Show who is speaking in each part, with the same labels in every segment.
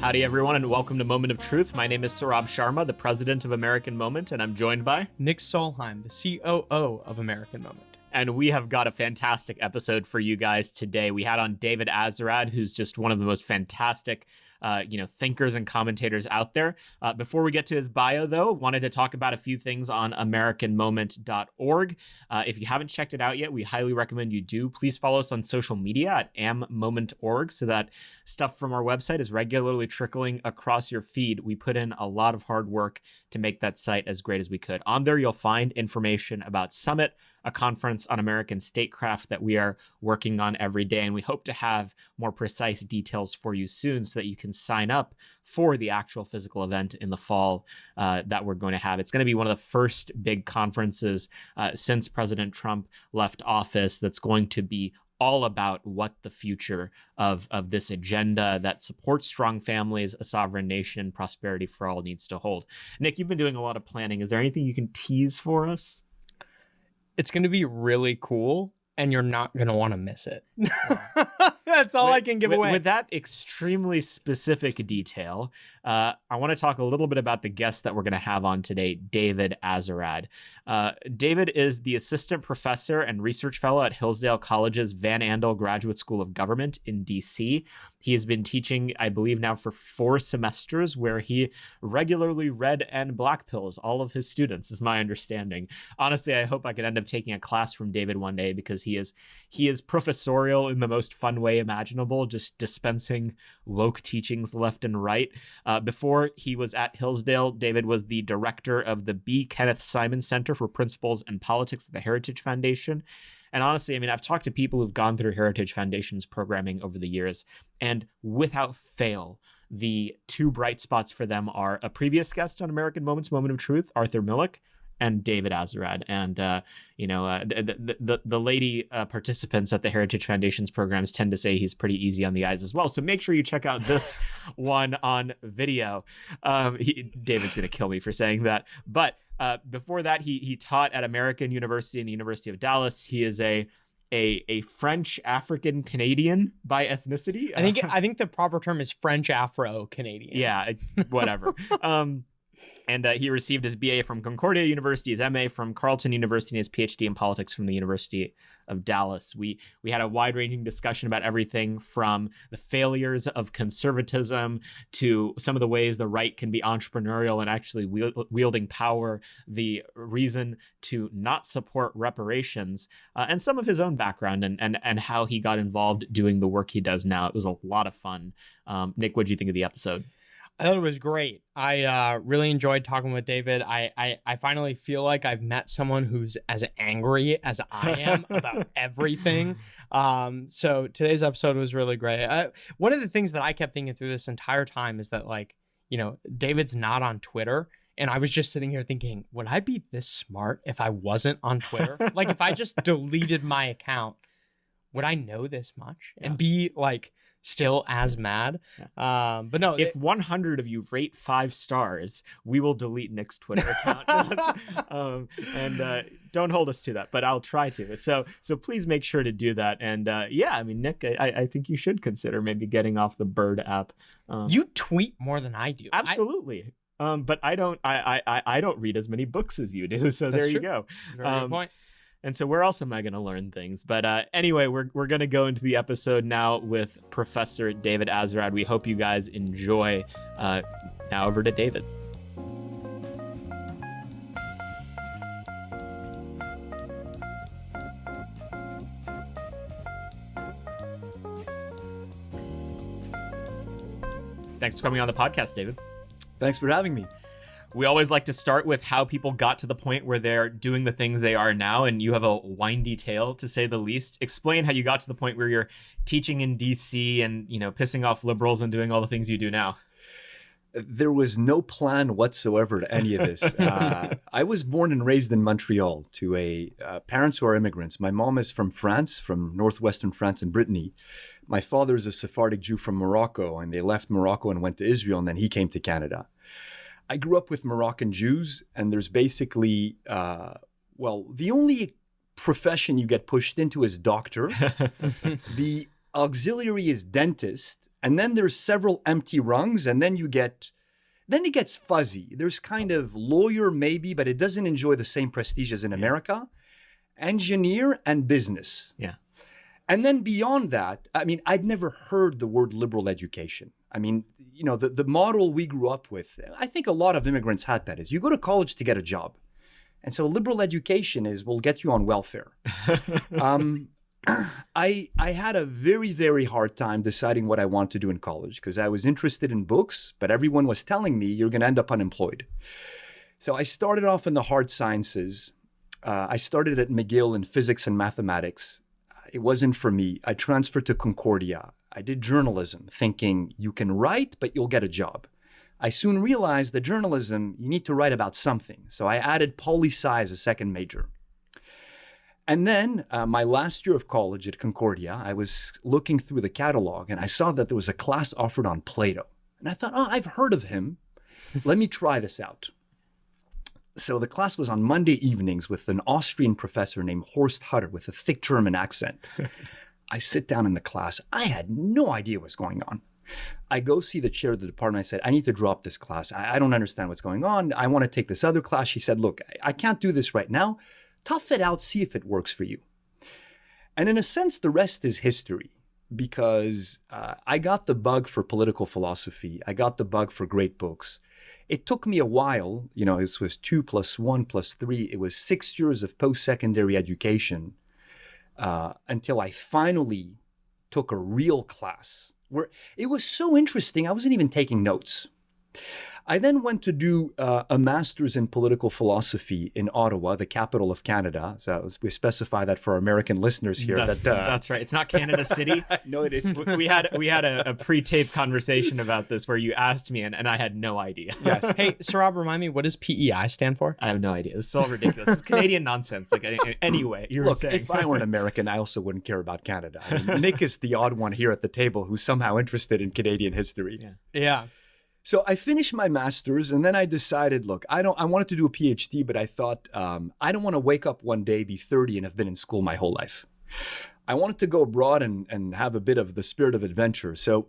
Speaker 1: Howdy, everyone, and welcome to Moment of Truth. My name is Saurabh Sharma, the president of American Moment, and I'm joined by
Speaker 2: Nick Solheim, the COO of American Moment.
Speaker 1: And we have got a fantastic episode for you guys today. We had on David Azerrad, who's just one of the most fantastic thinkers and commentators out there. Before we get to his bio, though, wanted to talk about a few things on AmericanMoment.org. If you haven't checked it out yet, we highly recommend you do. Please follow us on social media at ammoment.org so that stuff from our website is regularly trickling across your feed. We put in a lot of hard work to make that site as great as we could. On there, you'll find information about Summit, a conference on American statecraft that we are working on every day. And we hope to have more precise details for you soon so that you can sign up for the actual physical event in the fall that we're going to have. It's going to be one of the first big conferences since President Trump left office that's going to be all about what the future of this agenda that supports strong families, a sovereign nation, prosperity for all needs to hold. Nick, you've been doing a lot of planning. Is there anything you can tease for us?
Speaker 2: It's going to be really cool, and you're not going to want to miss it. That's all I can give away.
Speaker 1: With that extremely specific detail, I want to talk a little bit about the guest that we're going to have on today, David Azerrad. David is the assistant professor and research fellow at Hillsdale College's Van Andel Graduate School of Government in D.C. He has been teaching, I believe, now for 4 semesters, where he regularly red and black pills all of his students, is my understanding. Honestly, I hope I could end up taking a class from David one day, because he is professorial in the most fun way imaginable, just dispensing woke teachings left and right. Before he was at Hillsdale, David was the director of the Kenneth Simon Center for Principles and Politics at the Heritage Foundation. And honestly, I mean, I've talked to people who've gone through Heritage Foundation's programming over the years, and without fail, the 2 bright spots for them are a previous guest on American Moment's Moment of Truth, Arthur Millick, and David Azerrad. And, the lady participants at the Heritage Foundation's programs tend to say he's pretty easy on the eyes as well. So make sure you check out this one on video. David's going to kill me for saying that. But before that, he taught at American University and the University of Dallas. He is a French African Canadian by ethnicity.
Speaker 2: I think the proper term is French Afro Canadian.
Speaker 1: Yeah, whatever. And he received his BA from Concordia University, his MA from Carleton University, and his Ph.D. in politics from the University of Dallas. We had a wide-ranging discussion about everything from the failures of conservatism to some of the ways the right can be entrepreneurial and actually wielding power, the reason to not support reparations, and some of his own background and how he got involved doing the work he does now. It was a lot of fun. Nick, what did you think of the episode?
Speaker 2: I thought it was great. I really enjoyed talking with David. I finally feel like I've met someone who's as angry as I am about everything. So today's episode was really great. One of the things that I kept thinking through this entire time is that, David's not on Twitter. And I was just sitting here thinking, would I be this smart if I wasn't on Twitter? Like, if I just deleted my account, would I know this much and be still as mad?
Speaker 1: Yeah.
Speaker 2: But no,
Speaker 1: if 100 of you rate 5 stars, we will delete Nick's Twitter account. And don't hold us to that, but I'll try to. So please make sure to do that. And Nick, I think you should consider maybe getting off the Bird app.
Speaker 2: You tweet more than I do.
Speaker 1: Absolutely. But I don't read as many books as you do. So there you go.
Speaker 2: Very good point.
Speaker 1: And so where else am I going to learn things? But anyway, we're going to go into the episode now with Professor David Azerrad. We hope you guys enjoy. Now over to David. Thanks for coming on the podcast, David.
Speaker 3: Thanks for having me.
Speaker 1: We always like to start with how people got to the point where they're doing the things they are now, and you have a windy tale, to say the least. Explain how you got to the point where you're teaching in D.C. and, pissing off liberals and doing all the things you do now.
Speaker 3: There was no plan whatsoever to any of this. I was born and raised in Montreal to parents who are immigrants. My mom is from France, from northwestern France and Brittany. My father is a Sephardic Jew from Morocco, and they left Morocco and went to Israel, and then he came to Canada. I grew up with Moroccan Jews, and there's basically, the only profession you get pushed into is doctor. The auxiliary is dentist, And then there's several empty rungs, and then it gets fuzzy. There's kind of lawyer maybe, but it doesn't enjoy the same prestige as in America. Engineer and business.
Speaker 1: Yeah.
Speaker 3: And then beyond that, I mean, I'd never heard the word liberal education. I mean, the model we grew up with, I think a lot of immigrants had that, is you go to college to get a job. And so liberal education will get you on welfare. I had a very, very hard time deciding what I want to do in college because I was interested in books, but everyone was telling me you're going to end up unemployed. So I started off in the hard sciences. I started at McGill in physics and mathematics. It wasn't for me. I transferred to Concordia. I did journalism, thinking you can write, but you'll get a job. I soon realized that journalism, you need to write about something. So I added poli-sci as a second major. And then my last year of college at Concordia, I was looking through the catalog and I saw that there was a class offered on Plato. And I thought, I've heard of him. Let me try this out. So the class was on Monday evenings with an Austrian professor named Horst Hutter with a thick German accent. I sit down in the class. I had no idea what's going on. I go see the chair of the department. I said, I need to drop this class. I don't understand what's going on. I want to take this other class. She said, look, I can't do this right now. Tough it out, see if it works for you. And in a sense, the rest is history because I got the bug for political philosophy. I got the bug for great books. It took me a while, this was 2 + 1 + 3. It was 6 years of post-secondary education until I finally took a real class where it was so interesting. I wasn't even taking notes. I then went to do a master's in political philosophy in Ottawa, the capital of Canada. So we specify that for our American listeners here.
Speaker 1: That's right. It's not Canada City.
Speaker 3: No, it is.
Speaker 1: We had a pre-taped conversation about this where you asked me, and I had no idea.
Speaker 3: Yes.
Speaker 2: Hey, Saurabh, remind me, what does PEI stand for?
Speaker 1: I have no idea. This is all ridiculous. It's Canadian nonsense. Anyway, you were saying.
Speaker 3: If I were an American, I also wouldn't care about Canada. I mean, Nick is the odd one here at the table who's somehow interested in Canadian history.
Speaker 2: Yeah.
Speaker 3: So I finished my master's and then I decided, look, I wanted to do a Ph.D., but I thought, I don't want to wake up one day, be 30 and have been in school my whole life. I wanted to go abroad and have a bit of the spirit of adventure. So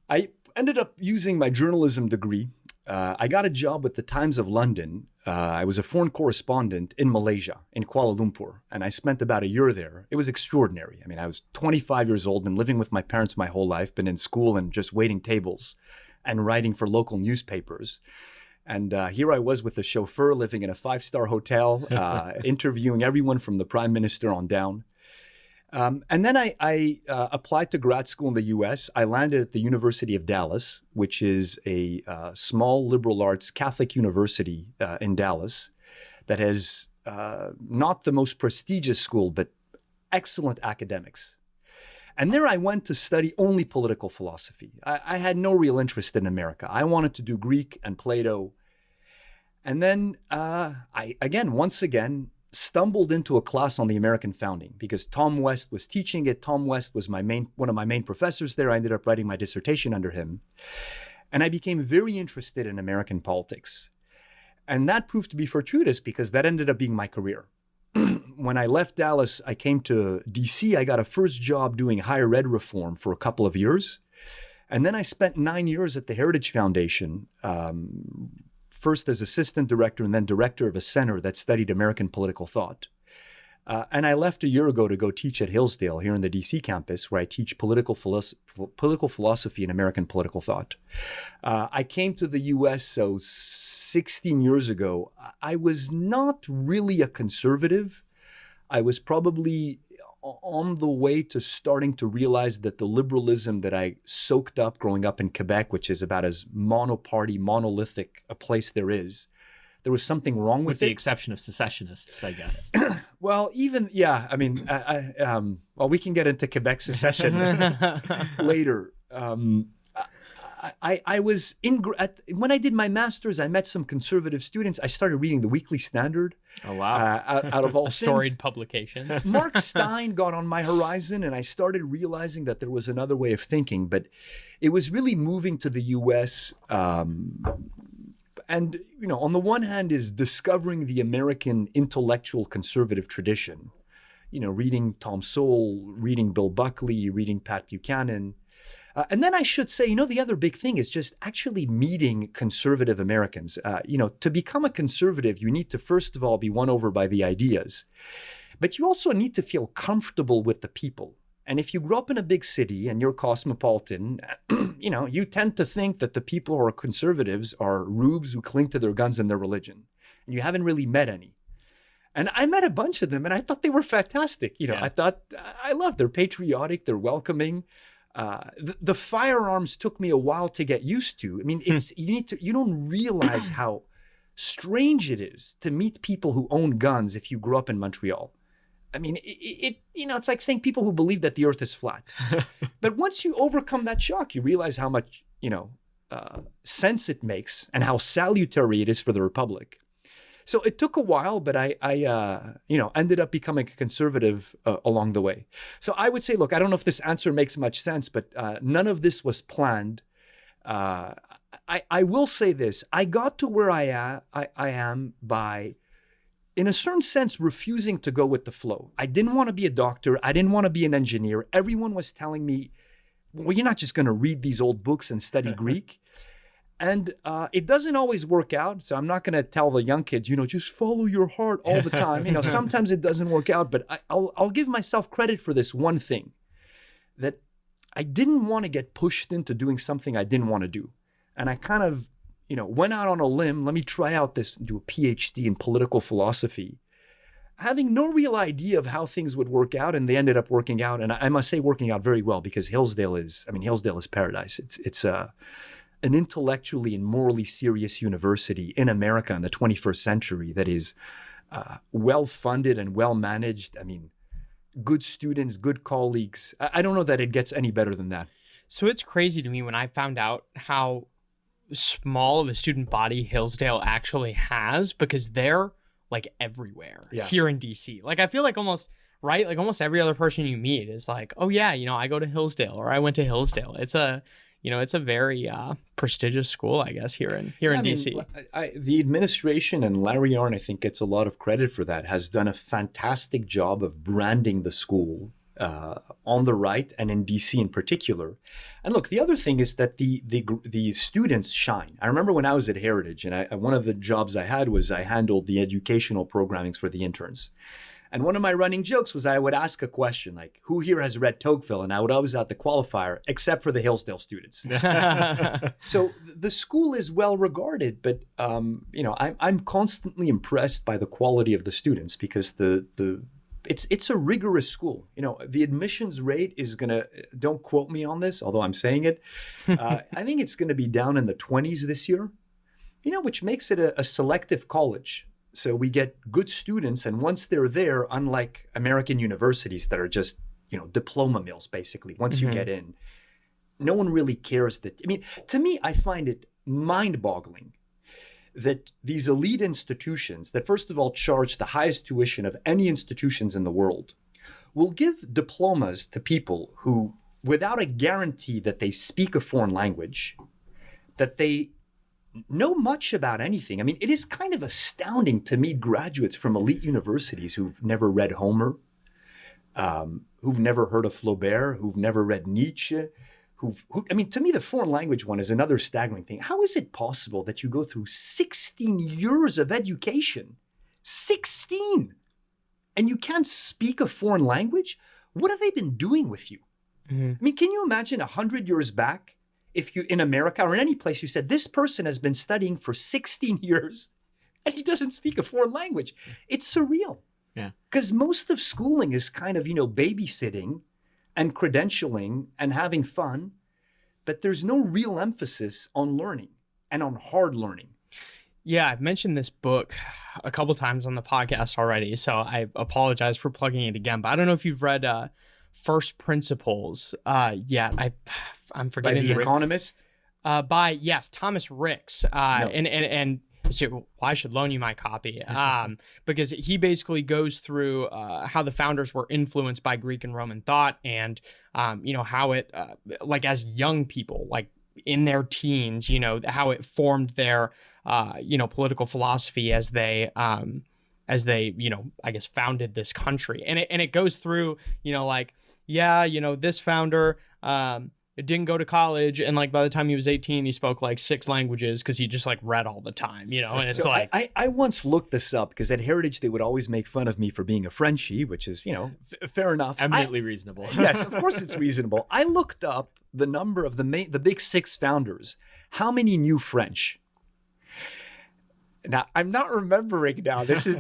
Speaker 3: I ended up using my journalism degree. I got a job with the Times of London. I was a foreign correspondent in Malaysia, in Kuala Lumpur, and I spent about a year there. It was extraordinary. I mean, I was 25 years old, been living with my parents my whole life, been in school and just waiting tables and writing for local newspapers. And here I was with a chauffeur living in a 5-star hotel, interviewing everyone from the prime minister on down. And then I applied to grad school in the US. I landed at the University of Dallas, which is a small liberal arts Catholic university in Dallas that has not the most prestigious school, but excellent academics. And there I went to study only political philosophy. I had no real interest in America. I wanted to do Greek and Plato. And then I once again, stumbled into a class on the American founding because Tom West was teaching it. Tom West was one of my main professors there. I ended up writing my dissertation under him. And I became very interested in American politics. And that proved to be fortuitous because that ended up being my career. When I left Dallas, I came to DC. I got a first job doing higher ed reform for a couple of years. And then I spent 9 years at the Heritage Foundation, first as assistant director and then director of a center that studied American political thought. And I left a year ago to go teach at Hillsdale here in the DC campus, where I teach political philosophy and American political thought. I came to the US 16 years ago. I was not really a conservative. I was probably on the way to starting to realize that the liberalism that I soaked up growing up in Quebec, which is about as monoparty, monolithic a place there was something wrong with it.
Speaker 1: With the exception of secessionists, I guess.
Speaker 3: Well, I mean, we can get into Quebec secession later. I was when I did my master's, I met some conservative students. I started reading the Weekly Standard.
Speaker 1: Oh, wow.
Speaker 3: Out of all
Speaker 2: a storied publication.
Speaker 3: Mark Stein got on my horizon, and I started realizing that there was another way of thinking. But it was really moving to the U.S. And, on the one hand is discovering the American intellectual conservative tradition, reading Tom Sowell, reading Bill Buckley, reading Pat Buchanan. And then I should say, the other big thing is just actually meeting conservative Americans. To become a conservative, you need to, first of all, be won over by the ideas. But you also need to feel comfortable with the people. And if you grew up in a big city and you're cosmopolitan, you tend to think that the people who are conservatives are rubes who cling to their guns and their religion. And you haven't really met any. And I met a bunch of them and I thought they were fantastic. I thought I love, they're patriotic, they're welcoming. The firearms took me a while to get used to. I mean, you don't realize how strange it is to meet people who own guns if you grew up in Montreal. I mean, it's like saying people who believe that the earth is flat. But once you overcome that shock, you realize how much, sense it makes and how salutary it is for the Republic. So it took a while, but I ended up becoming a conservative along the way. So I would say, look, I don't know if this answer makes much sense, but none of this was planned. I will say this. I got to where I am by, in a certain sense, refusing to go with the flow. I didn't want to be a doctor. I didn't want to be an engineer. Everyone was telling me, well, you're not just going to read these old books and study Greek. And it doesn't always work out. So I'm not going to tell the young kids, just follow your heart all the time. Sometimes it doesn't work out. But I'll give myself credit for this one thing, that I didn't want to get pushed into doing something I didn't want to do. And I kind of, went out on a limb. Let me try out this, do a Ph.D. in political philosophy, having no real idea of how things would work out. And they ended up working out. And I must say working out very well, because Hillsdale is paradise. It's an intellectually and morally serious university in America in the 21st century that is well-funded and well-managed. I mean, good students, good colleagues. I don't know that it gets any better than that.
Speaker 2: So it's crazy to me when I found out how small of a student body Hillsdale actually has, because they're like everywhere here in DC. Like, I feel like almost every other person you meet is like, oh yeah, I go to Hillsdale, or I went to Hillsdale. It's a very prestigious school, I guess, here in DC.
Speaker 3: The administration, and Larry Arnn, I think, gets a lot of credit for that, has done a fantastic job of branding the school on the right and in DC in particular. And look, the other thing is that the students shine. I remember when I was at Heritage, and one of the jobs I had was I handled the educational programmings for the interns. And one of my running jokes was I would ask a question like, who here has read Tocqueville? And I would always add the qualifier, except for the Hillsdale students. So the school is well regarded, but I'm constantly impressed by the quality of the students, because it's a rigorous school. The admissions rate is don't quote me on this, although I'm saying it. I think it's gonna be down in the 20s this year, which makes it a selective college. So we get good students, and once they're there, unlike American universities that are just, diploma mills, basically, once you get in, no one really cares to me, I find it mind-boggling that these elite institutions that, first of all, charge the highest tuition of any institutions in the world, will give diplomas to people who, without a guarantee that they speak a foreign language, that they know much about anything. I mean, it is kind of astounding to meet graduates from elite universities who've never read Homer, who've never heard of Flaubert, who've never read Nietzsche, to me, the foreign language one is another staggering thing. How is it possible that you go through 16 years of education, 16, and you can't speak a foreign language? What have they been doing with you? Mm-hmm. I mean, can you imagine 100 years back, if you, in America or in any place, you said, this person has been studying for 16 years and he doesn't speak a foreign language? It's surreal.
Speaker 1: Yeah.
Speaker 3: Because most of schooling is kind of, babysitting and credentialing and having fun, but there's no real emphasis on learning and on hard learning.
Speaker 2: Yeah, I've mentioned this book a couple times on the podcast already, so I apologize for plugging it again, but I don't know if you've read First Principles yet. I'm forgetting.
Speaker 3: By The Economist?
Speaker 2: Thomas Ricks. No. And so I should loan you my copy because he basically goes through how the founders were influenced by Greek and Roman thought, and how it as young people, like in their teens, how it formed their political philosophy as they I guess founded this country. And it goes through this founder didn't go to college, and like by the time he was 18 he spoke like 6 languages because he just like read all the time, and it's
Speaker 3: so
Speaker 2: like
Speaker 3: I once looked this up because at Heritage they would always make fun of me for being a Frenchie, which is fair enough,
Speaker 1: eminently reasonable.
Speaker 3: Yes, of course it's reasonable. I looked up the number of the big 6 founders. How many knew French? Now, I'm not remembering now. This is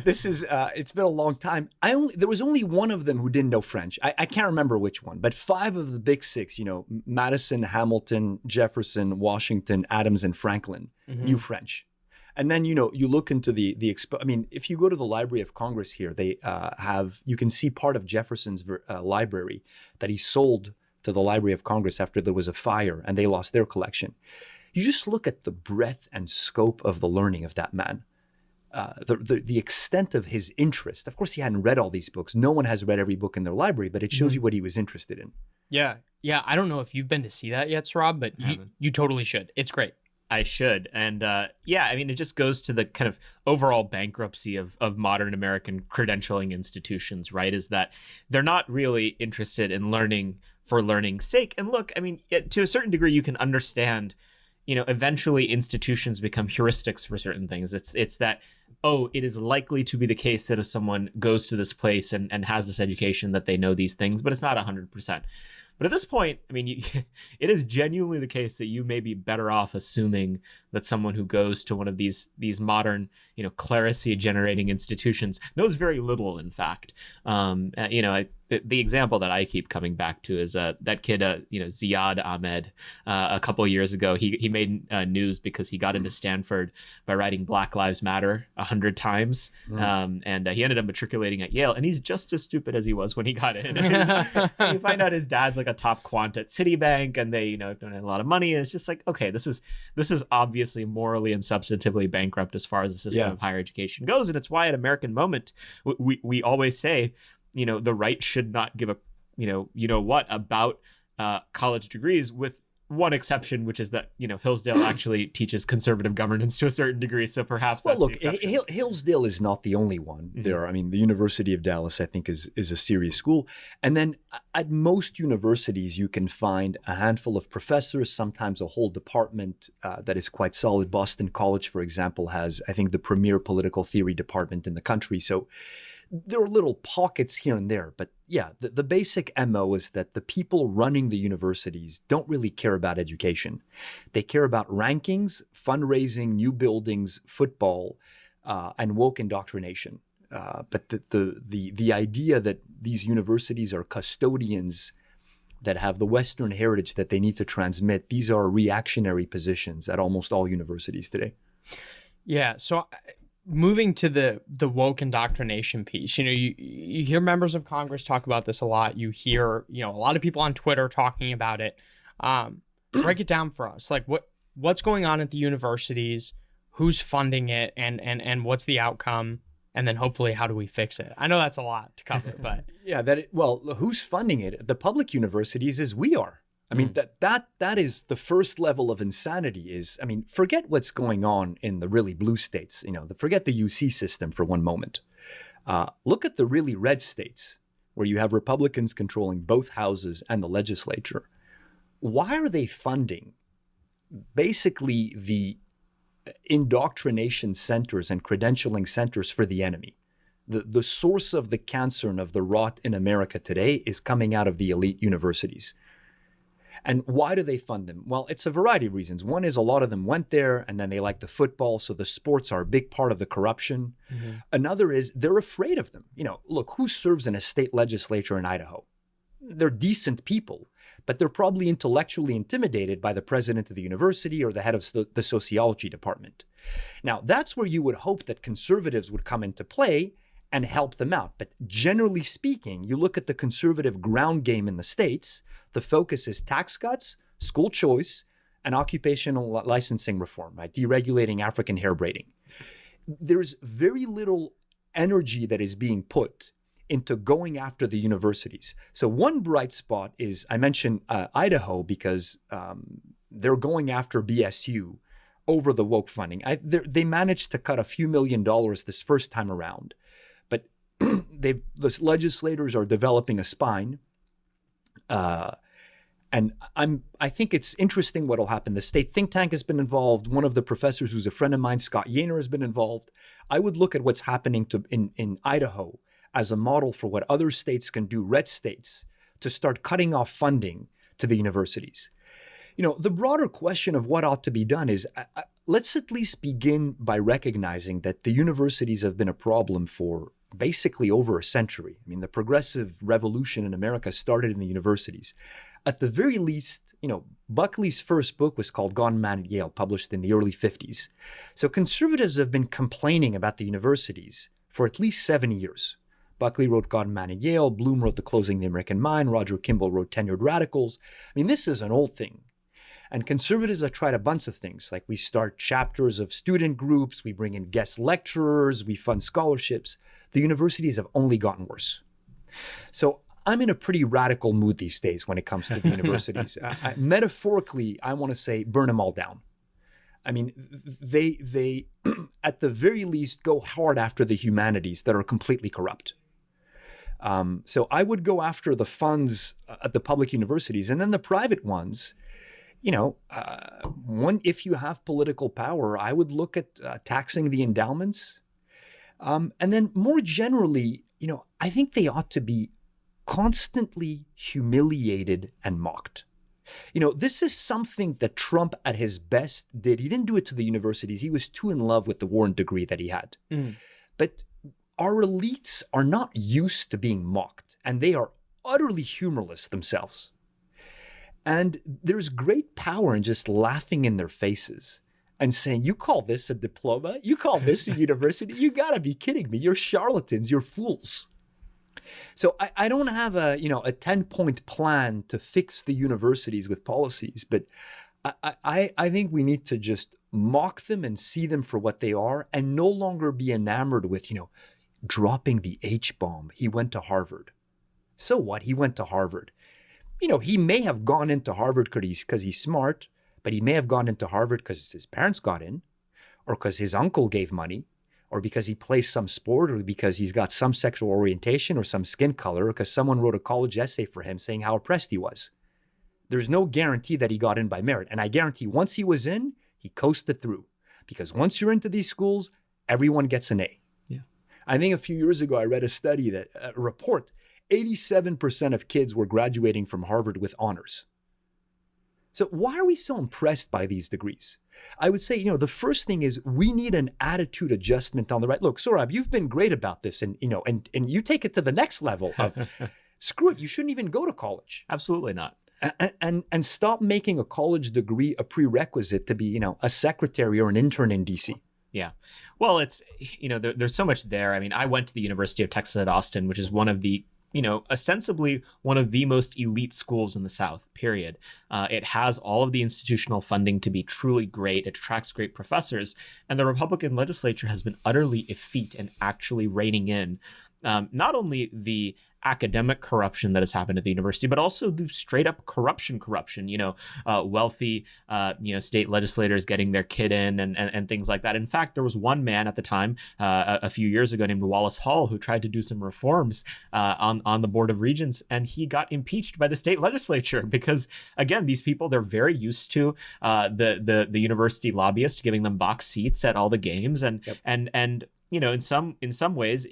Speaker 3: it's been a long time. There was only one of them who didn't know French. I can't remember which one, but 5 of the big 6, Madison, Hamilton, Jefferson, Washington, Adams, and Franklin knew French. And then, you look into if you go to the Library of Congress here, they you can see part of Jefferson's library that he sold to the Library of Congress after there was a fire and they lost their collection. You just look at the breadth and scope of the learning of that man, the extent of his interest. Of course, he hadn't read all these books. No one has read every book in their library, but it shows you what he was interested in.
Speaker 2: Yeah. I don't know if you've been to see that yet, Saurabh, but you totally should. It's great.
Speaker 1: I should. And it just goes to the kind of overall bankruptcy of modern American credentialing institutions, right? Is that they're not really interested in learning for learning's sake. And look, to a certain degree, you can understand eventually institutions become heuristics for certain things. It's that, it is likely to be the case that if someone goes to this place and has this education that they know these things, but it's not 100%. But at this point, it is genuinely the case that you may be better off assuming that someone who goes to one of these modern, clerisy generating institutions knows very little, in fact. The example that I keep coming back to is that kid, Ziad Ahmed, a couple of years ago, he made news because he got into Stanford by writing Black Lives Matter 100 times. And he ended up matriculating at Yale, and he's just as stupid as he was when he got in. You find out his dad's like a top quant at Citibank, and they, don't have a lot of money. And it's just like, okay, this is obviously morally and substantively bankrupt as far as the system of higher education goes. And it's why at American Moment, we always say, the right should not give a, about college degrees, with one exception, which is that, Hillsdale actually teaches conservative governance to a certain degree. So perhaps that's the exception.
Speaker 3: Hillsdale is not the only one there. The University of Dallas, I think, is a serious school. And then at most universities, you can find a handful of professors, sometimes a whole department that is quite solid. Boston College, for example, has, I think, the premier political theory department in the country. So there are little pockets here and there, but the basic MO is that the people running the universities don't really care about education. They care about rankings, fundraising, new buildings, football, and woke indoctrination. But the idea that these universities are custodians that have the Western heritage that they need to transmit, these are reactionary positions at almost all universities today.
Speaker 2: Yeah, so moving to the woke indoctrination piece, you hear members of Congress talk about this a lot. You hear, a lot of people on Twitter talking about it. Break it down for us. Like what's going on at the universities, who's funding it, and what's the outcome? And then hopefully, how do we fix it? I know that's a lot to cover, but
Speaker 3: who's funding it? The public universities is we are. That is the first level of insanity is, forget what's going on in the really blue states, forget the UC system for one moment. Look at the really red states where you have Republicans controlling both houses and the legislature. Why are they funding basically the indoctrination centers and credentialing centers for the enemy? The source of the cancer and of the rot in America today is coming out of the elite universities. And why do they fund them? Well, it's a variety of reasons. One is a lot of them went there and then they like the football, so the sports are a big part of the corruption. Another is they're afraid of them. Look, who serves in a state legislature in Idaho? They're decent people, but they're probably intellectually intimidated by the president of the university or the head of the sociology department. Now, that's where you would hope that conservatives would come into play and help them out. But generally speaking, you look at the conservative ground game in the states, the focus is tax cuts, school choice, and occupational licensing reform, right? Deregulating African hair braiding. There's very little energy that is being put into going after the universities. So one bright spot is, I mentioned Idaho because they're going after BSU over the woke funding. They managed to cut a few $1 million this first time around. The legislators are developing a spine, and And I think it's interesting what will happen. The state think tank has been involved. One of the professors who's a friend of mine, Scott Yaner, has been involved. I would look at what's happening in Idaho as a model for what other states can do, red states, to start cutting off funding to the universities. The broader question of what ought to be done is, let's at least begin by recognizing that the universities have been a problem for basically over a century. I mean, the progressive revolution in America started in the universities. At the very least, Buckley's first book was called Gone Mad at Yale, published in the early 50s. So conservatives have been complaining about the universities for at least 7 years. Buckley wrote Gone Mad at Yale, Bloom wrote The Closing of the American Mind, Roger Kimball wrote Tenured Radicals. I mean, this is an old thing. And conservatives have tried a bunch of things, like we start chapters of student groups, we bring in guest lecturers, we fund scholarships. The universities have only gotten worse. So I'm in a pretty radical mood these days when it comes to the universities. Metaphorically, I want to say burn them all down. I mean, they at the very least go hard after the humanities that are completely corrupt. So I would go after the funds at the public universities, and then the private ones. If you have political power, I would look at taxing the endowments. And then more generally, I think they ought to be constantly humiliated and mocked. This is something that Trump at his best did. He didn't do it to the universities. He was too in love with the Warren degree that he had. But our elites are not used to being mocked, and they are utterly humorless themselves. And there's great power in just laughing in their faces and saying, you call this a diploma? You call this a university? You gotta be kidding me. You're charlatans, you're fools. So I don't have a 10-point plan to fix the universities with policies, but I think we need to just mock them and see them for what they are and no longer be enamored with, dropping the H-bomb. He went to Harvard. So what? He went to Harvard. He may have gone into Harvard because he's smart, but he may have gone into Harvard because his parents got in, or because his uncle gave money, or because he plays some sport, or because he's got some sexual orientation or some skin color, or because someone wrote a college essay for him saying how oppressed he was. There's no guarantee that he got in by merit. And I guarantee once he was in, he coasted through. Because once you're into these schools, everyone gets an A.
Speaker 1: Yeah.
Speaker 3: I think a few years ago, I read a report, 87% of kids were graduating from Harvard with honors. So why are we so impressed by these degrees? I would say, the first thing is we need an attitude adjustment on the right. Look, Saurabh, you've been great about this, and you take it to the next level of screw it, you shouldn't even go to college.
Speaker 1: Absolutely not.
Speaker 3: And stop making a college degree a prerequisite to be, a secretary or an intern in DC.
Speaker 1: Yeah. Well, it's, there's so much there. I mean, I went to the University of Texas at Austin, which is one of the ostensibly one of the most elite schools in the South, period. It has all of the institutional funding to be truly great. It attracts great professors. And the Republican legislature has been utterly effete in actually reining in not only the academic corruption that has happened at the university, but also the straight up corruption, wealthy, state legislators getting their kid in and things like that. In fact, there was one man at the time, a few years ago named Wallace Hall, who tried to do some reforms on the Board of Regents, and he got impeached by the state legislature because, again, these people, they're very used to the university lobbyists giving them box seats at all the games. And,
Speaker 3: yep.
Speaker 1: and in some ways,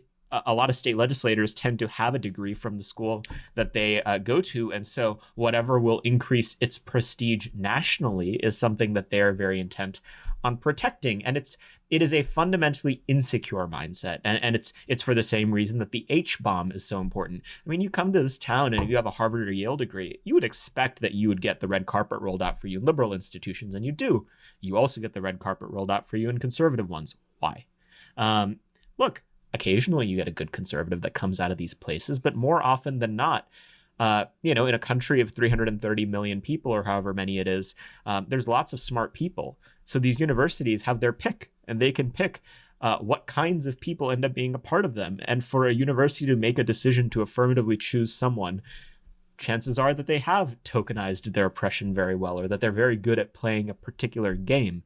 Speaker 1: a lot of state legislators tend to have a degree from the school that they go to. And so whatever will increase its prestige nationally is something that they're very intent on protecting. And it is a fundamentally insecure mindset. And it's for the same reason that the H-bomb is so important. I mean, you come to this town and if you have a Harvard or Yale degree, you would expect that you would get the red carpet rolled out for you in liberal institutions. And you do. You also get the red carpet rolled out for you in conservative ones. Why? Look, occasionally you get a good conservative that comes out of these places, but more often than not, in a country of 330 million people or however many it is, there's lots of smart people. So these universities have their pick, and they can pick what kinds of people end up being a part of them. And for a university to make a decision to affirmatively choose someone, chances are that they have tokenized their oppression very well, or that they're very good at playing a particular game.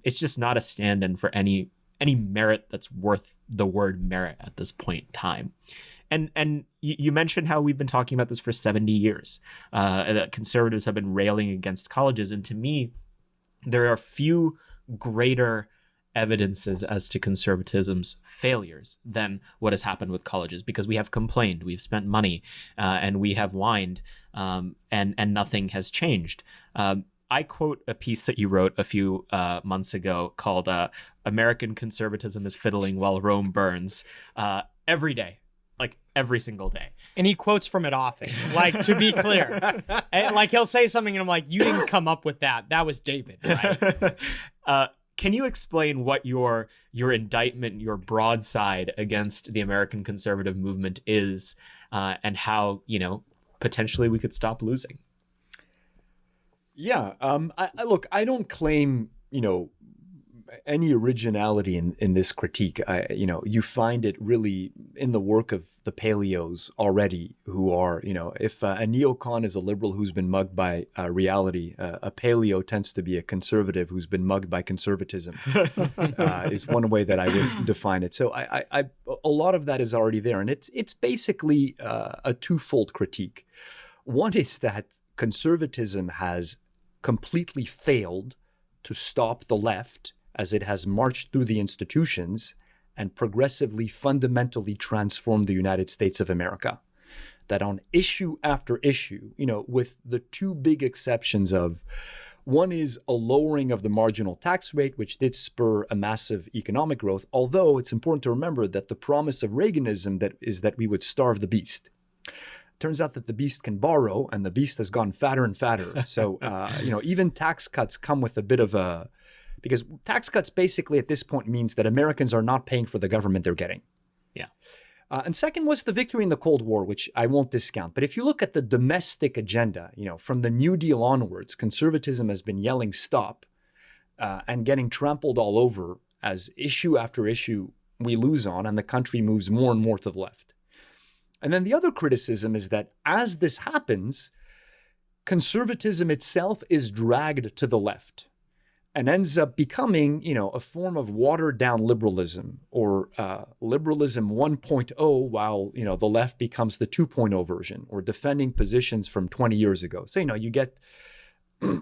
Speaker 1: It's just not a stand-in for any merit that's worth the word merit at this point in time. And you mentioned how we've been talking about this for 70 years, that conservatives have been railing against colleges. And to me, there are few greater evidences as to conservatism's failures than what has happened with colleges, because we have complained, we've spent money, and we have whined, and nothing has changed. I quote a piece that you wrote a few months ago called American Conservatism is Fiddling While Rome Burns, every day. Like every single day.
Speaker 2: And he quotes from it often. Like, to be clear. And, like, he'll say something and I'm like, you didn't come up with that. That was David, right?
Speaker 1: Can you explain what your indictment, your broadside against the American conservative movement is, and how, potentially we could stop losing?
Speaker 3: Yeah. Look, I don't claim, any originality in this critique. You find it really in the work of the paleos already, who are, if a neocon is a liberal who's been mugged by reality, a paleo tends to be a conservative who's been mugged by conservatism, is one way that I would define it. So a lot of that is already there. And it's basically a twofold critique. One is that conservatism has completely failed to stop the left as it has marched through the institutions and progressively, fundamentally transformed the United States of America. That on issue after issue, with the two big exceptions of, one is a lowering of the marginal tax rate, which did spur a massive economic growth, although it's important to remember that the promise of Reaganism is that we would starve the beast. Turns out that the beast can borrow, and the beast has gone fatter and fatter. So, even tax cuts come with a bit of a... Because tax cuts basically at this point means that Americans are not paying for the government they're getting.
Speaker 1: Yeah.
Speaker 3: And second was the victory in the Cold War, which I won't discount. But if you look at the domestic agenda, from the New Deal onwards, conservatism has been yelling stop and getting trampled all over as issue after issue we lose on, and the country moves more and more to the left. And then the other criticism is that as this happens, conservatism itself is dragged to the left and ends up becoming, a form of watered down liberalism, or liberalism 1.0, while, the left becomes the 2.0 version, or defending positions from 20 years ago. So, you get,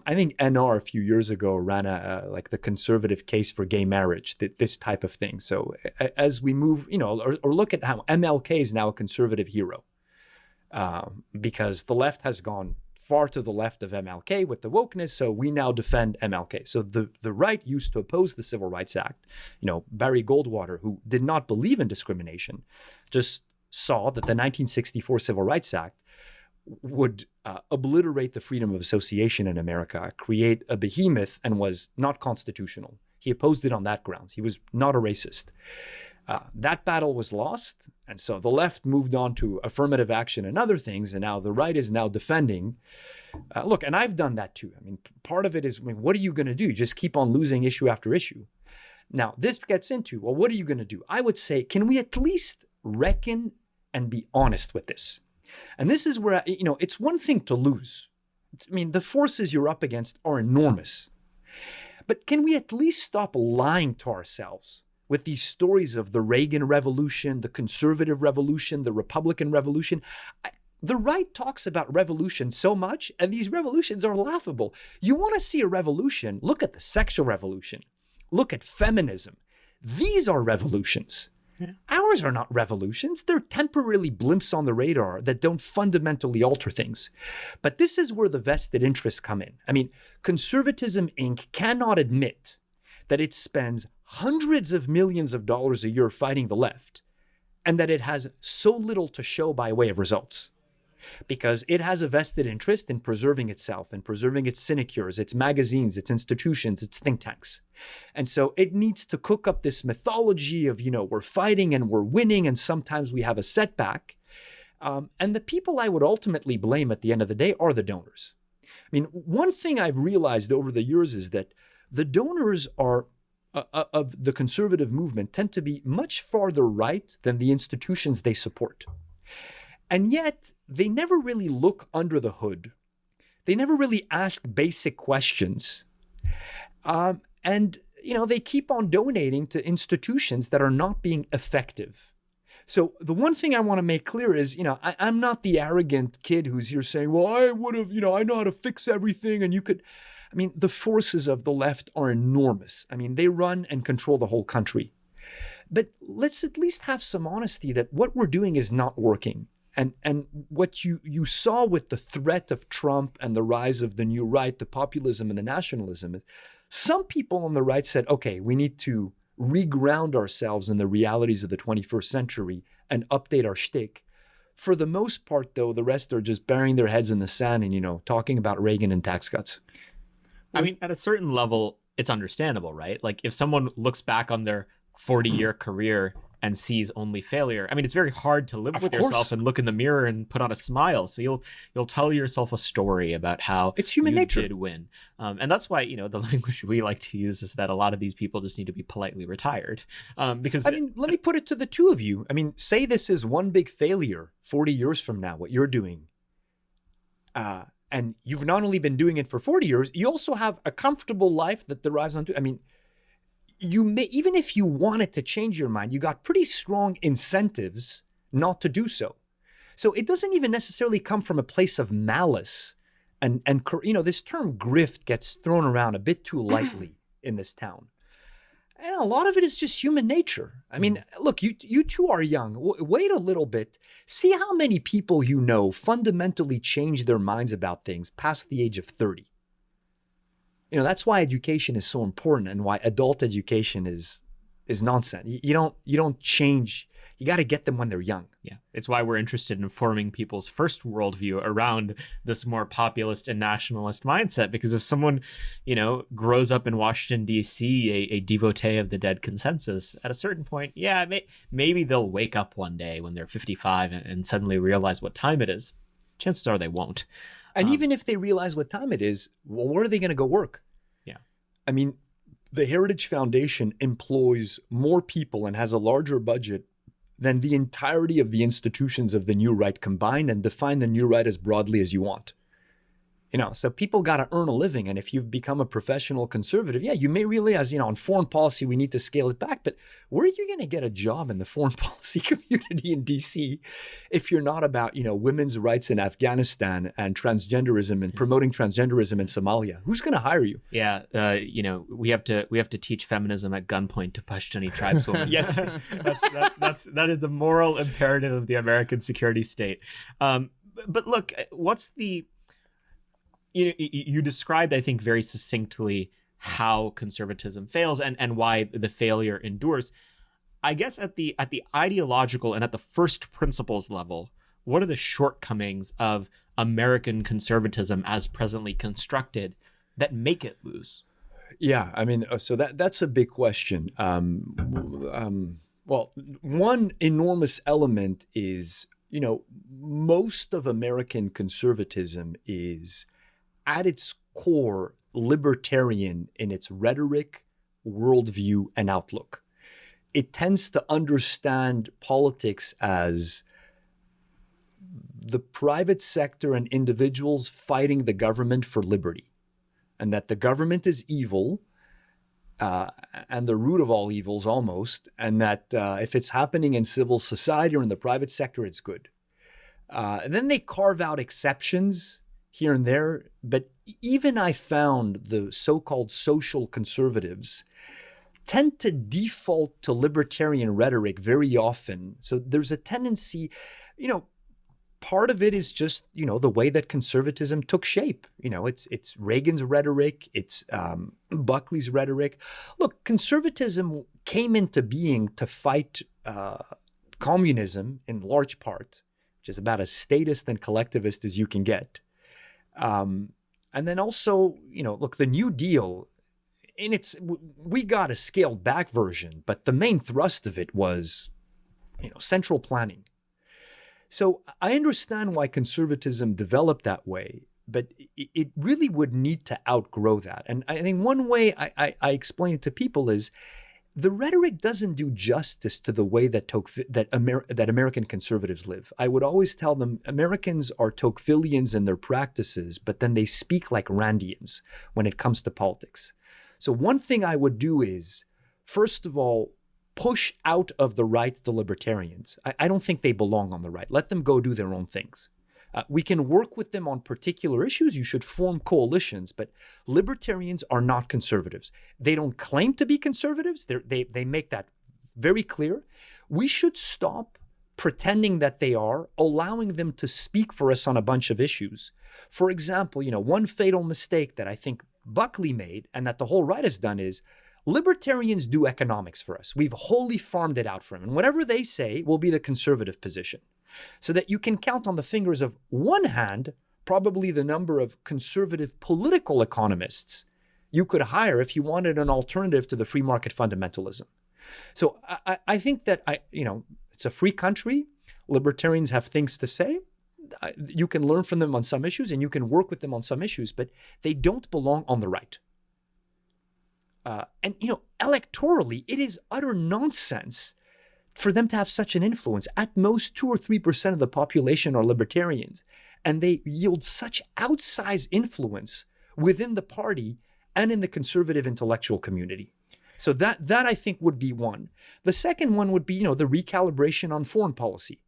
Speaker 3: I think NR a few years ago ran like the conservative case for gay marriage, this type of thing. So as we move, or look at how MLK is now a conservative hero, because the left has gone far to the left of MLK with the wokeness, so we now defend MLK. So the right used to oppose the Civil Rights Act. Barry Goldwater, who did not believe in discrimination, just saw that the 1964 Civil Rights Act would obliterate the freedom of association in America, create a behemoth, and was not constitutional. He opposed it on that grounds. He was not a racist. That battle was lost, and so the left moved on to affirmative action and other things, and now the right is now defending. Look, and I've done that too. I mean, part of it is, what are you going to do? You just keep on losing issue after issue. Now, this gets into, well, what are you going to do? I would say, can we at least reckon and be honest with this? And this is where, it's one thing to lose. I mean, the forces you're up against are enormous. But can we at least stop lying to ourselves with these stories of the Reagan Revolution, the Conservative Revolution, the Republican Revolution? The right talks about revolution so much, and these revolutions are laughable. You want to see a revolution? Look at the sexual revolution. Look at feminism. These are revolutions. Yeah. Ours are not revolutions. They're temporarily blimps on the radar that don't fundamentally alter things. But this is where the vested interests come in. I mean, Conservatism Inc. cannot admit that it spends hundreds of millions of dollars a year fighting the left, and that it has so little to show by way of results. Because it has a vested interest in preserving itself and preserving its sinecures, its magazines, its institutions, its think tanks. And so it needs to cook up this mythology of, we're fighting and we're winning, and sometimes we have a setback. And the people I would ultimately blame at the end of the day are the donors. I mean, one thing I've realized over the years is that the donors are of the conservative movement tend to be much farther right than the institutions they support. And yet, they never really look under the hood. They never really ask basic questions. And they keep on donating to institutions that are not being effective. So the one thing I want to make clear is, I'm not the arrogant kid who's here saying, well, I would have, I know how to fix everything. And you could, the forces of the left are enormous. They run and control the whole country. But let's at least have some honesty that what we're doing is not working. And what you saw with the threat of Trump and the rise of the new right, the populism and the nationalism, some people on the right said, okay, we need to reground ourselves in the realities of the 21st century and update our shtick. For the most part, though, the rest are just burying their heads in the sand and, talking about Reagan and tax cuts.
Speaker 1: At a certain level, it's understandable, right? Like if someone looks back on their 40-year career and sees only failure, it's very hard to live with yourself and look in the mirror and put on a smile. So you'll tell yourself a story about how
Speaker 3: it's human nature
Speaker 1: did win. And that's why, the language we like to use is that a lot of these people just need to be politely retired. Because
Speaker 3: let me put it to the two of you. Say this is one big failure 40 years from now, what you're doing. And you've not only been doing it for 40 years, you also have a comfortable life that derives onto, you may, even if you wanted to change your mind, you got pretty strong incentives not to do so. So it doesn't even necessarily come from a place of malice. And this term grift gets thrown around a bit too lightly in this town. And a lot of it is just human nature. Look, you two are young. Wait a little bit. See how many people fundamentally change their minds about things past the age of 30. That's why education is so important and why adult education is nonsense. You don't change. You got to get them when they're young.
Speaker 1: Yeah, it's why we're interested in forming people's first worldview around this more populist and nationalist mindset. Because if someone, grows up in Washington, D.C., a devotee of the dead consensus, at a certain point, maybe they'll wake up one day when they're 55 and suddenly realize what time it is. Chances are they won't.
Speaker 3: And even if they realize what time it is, well, where are they going to go work?
Speaker 1: Yeah.
Speaker 3: The Heritage Foundation employs more people and has a larger budget than the entirety of the institutions of the New Right combined, and define the New Right as broadly as you want. So people got to earn a living. And if you've become a professional conservative, you may realize, on foreign policy, we need to scale it back. But where are you going to get a job in the foreign policy community in DC if you're not about, women's rights in Afghanistan and transgenderism and promoting transgenderism in Somalia? Who's going to hire you?
Speaker 1: Yeah. We have to teach feminism at gunpoint to Pashtuni tribeswomen. Yes. That is the moral imperative of the American security state. But look, what's the... You described, I think, very succinctly how conservatism fails and why the failure endures. I guess at the ideological and at the first principles level, what are the shortcomings of American conservatism as presently constructed that make it lose?
Speaker 3: Yeah, so that's a big question. Well, one enormous element is, most of American conservatism is at its core libertarian in its rhetoric, worldview, and outlook. It tends to understand politics as the private sector and individuals fighting the government for liberty, and that the government is evil and the root of all evils almost, and that if it's happening in civil society or in the private sector, it's good. And then they carve out exceptions here and there, but even I found the so-called social conservatives tend to default to libertarian rhetoric very often. So there's a tendency, part of it is just, the way that conservatism took shape. It's Reagan's rhetoric, it's Buckley's rhetoric. Look, conservatism came into being to fight communism in large part, which is about as statist and collectivist as you can get. And then also, look, the New Deal, we got a scaled back version, but the main thrust of it was, central planning. So I understand why conservatism developed that way, but it really would need to outgrow that. And I think one way I explain it to people is the rhetoric doesn't do justice to the way that American conservatives live. I would always tell them Americans are Tocquevillians in their practices, but then they speak like Randians when it comes to politics. So one thing I would do is, first of all, push out of the right the libertarians. I don't think they belong on the right. Let them go do their own things. We can work with them on particular issues. You should form coalitions, but libertarians are not conservatives. They don't claim to be conservatives. They make that very clear. We should stop pretending that they are, allowing them to speak for us on a bunch of issues. For example, one fatal mistake that I think Buckley made and that the whole right has done is libertarians do economics for us. We've wholly farmed it out for them. And whatever they say will be the conservative position. So that you can count on the fingers of one hand, probably the number of conservative political economists you could hire if you wanted an alternative to the free market fundamentalism. So I think that it's a free country. Libertarians have things to say. You can learn from them on some issues and you can work with them on some issues, but they don't belong on the right. Electorally, it is utter nonsense for them to have such an influence. At most 2 or 3% of the population are libertarians, and they yield such outsized influence within the party and in the conservative intellectual community. So that I think would be one. The second one would be, the recalibration on foreign policy.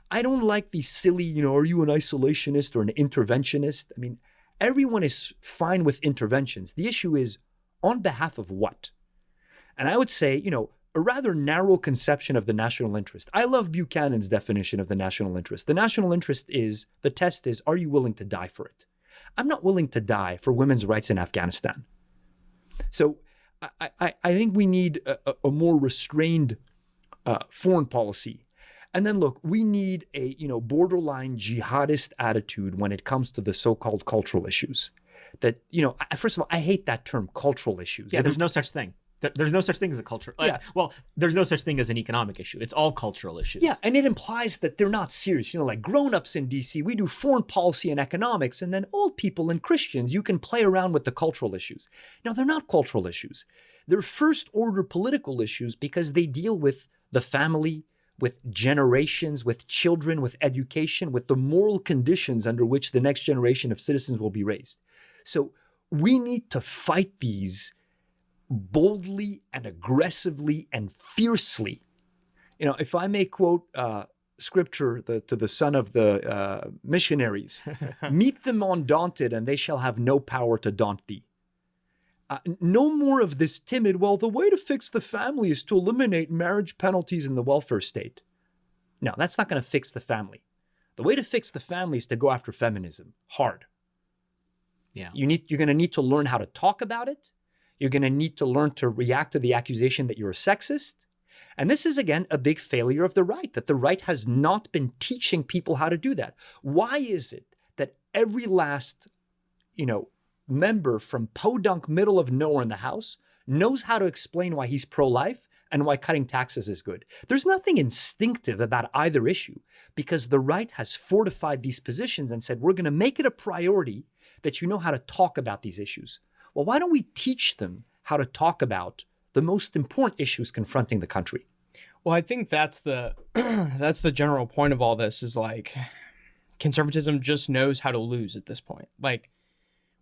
Speaker 3: I don't like these silly, are you an isolationist or an interventionist? I mean, everyone is fine with interventions. The issue is on behalf of what? And I would say, a rather narrow conception of the national interest. I love Buchanan's definition of the national interest. The national interest is, the test is, are you willing to die for it? I'm not willing to die for women's rights in Afghanistan. So I think we need a more restrained foreign policy. And then look, we need a borderline jihadist attitude when it comes to the so-called cultural issues. That, first of all, I hate that term, cultural issues.
Speaker 1: Yeah, there's no such thing. There's no such thing as a culture. Well, there's no such thing as an economic issue. It's all cultural issues.
Speaker 3: Yeah, and it implies that they're not serious. Like grown-ups in DC, we do foreign policy and economics, and then old people and Christians, you can play around with the cultural issues. Now, they're not cultural issues. They're first-order political issues because they deal with the family, with generations, with children, with education, with the moral conditions under which the next generation of citizens will be raised. So we need to fight these boldly and aggressively and fiercely. If I may quote scripture to the son of the missionaries, meet them undaunted and they shall have no power to daunt thee. No more of this timid, well, the way to fix the family is to eliminate marriage penalties in the welfare state. No, that's not going to fix the family. The way to fix the family is to go after feminism hard.
Speaker 1: Yeah.
Speaker 3: You're going to need to learn how to talk about it. You're going to need to learn to react to the accusation that you're a sexist. And this is, again, a big failure of the right, that the right has not been teaching people how to do that. Why is it that every last, member from podunk middle of nowhere in the House knows how to explain why he's pro-life and why cutting taxes is good? There's nothing instinctive about either issue because the right has fortified these positions and said, we're going to make it a priority that you know how to talk about these issues. Well, why don't we teach them how to talk about the most important issues confronting the country?
Speaker 2: Well, I think that's the general point of all this is like conservatism just knows how to lose at this point. Like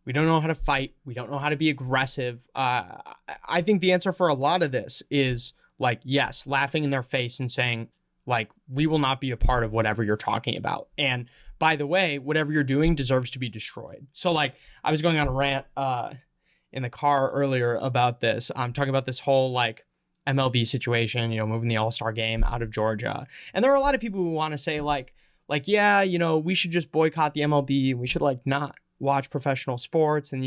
Speaker 2: we don't know how to fight. We don't know how to be aggressive. I think the answer for a lot of this is like, yes, laughing in their face and saying like, we will not be a part of whatever you're talking about. And by the way, whatever you're doing deserves to be destroyed. So like I was going on a rant in the car earlier about this. I'm talking about this whole like MLB situation, moving the All-Star game out of Georgia. And there are a lot of people who want to say like, yeah, we should just boycott the MLB. We should like not watch professional sports. And,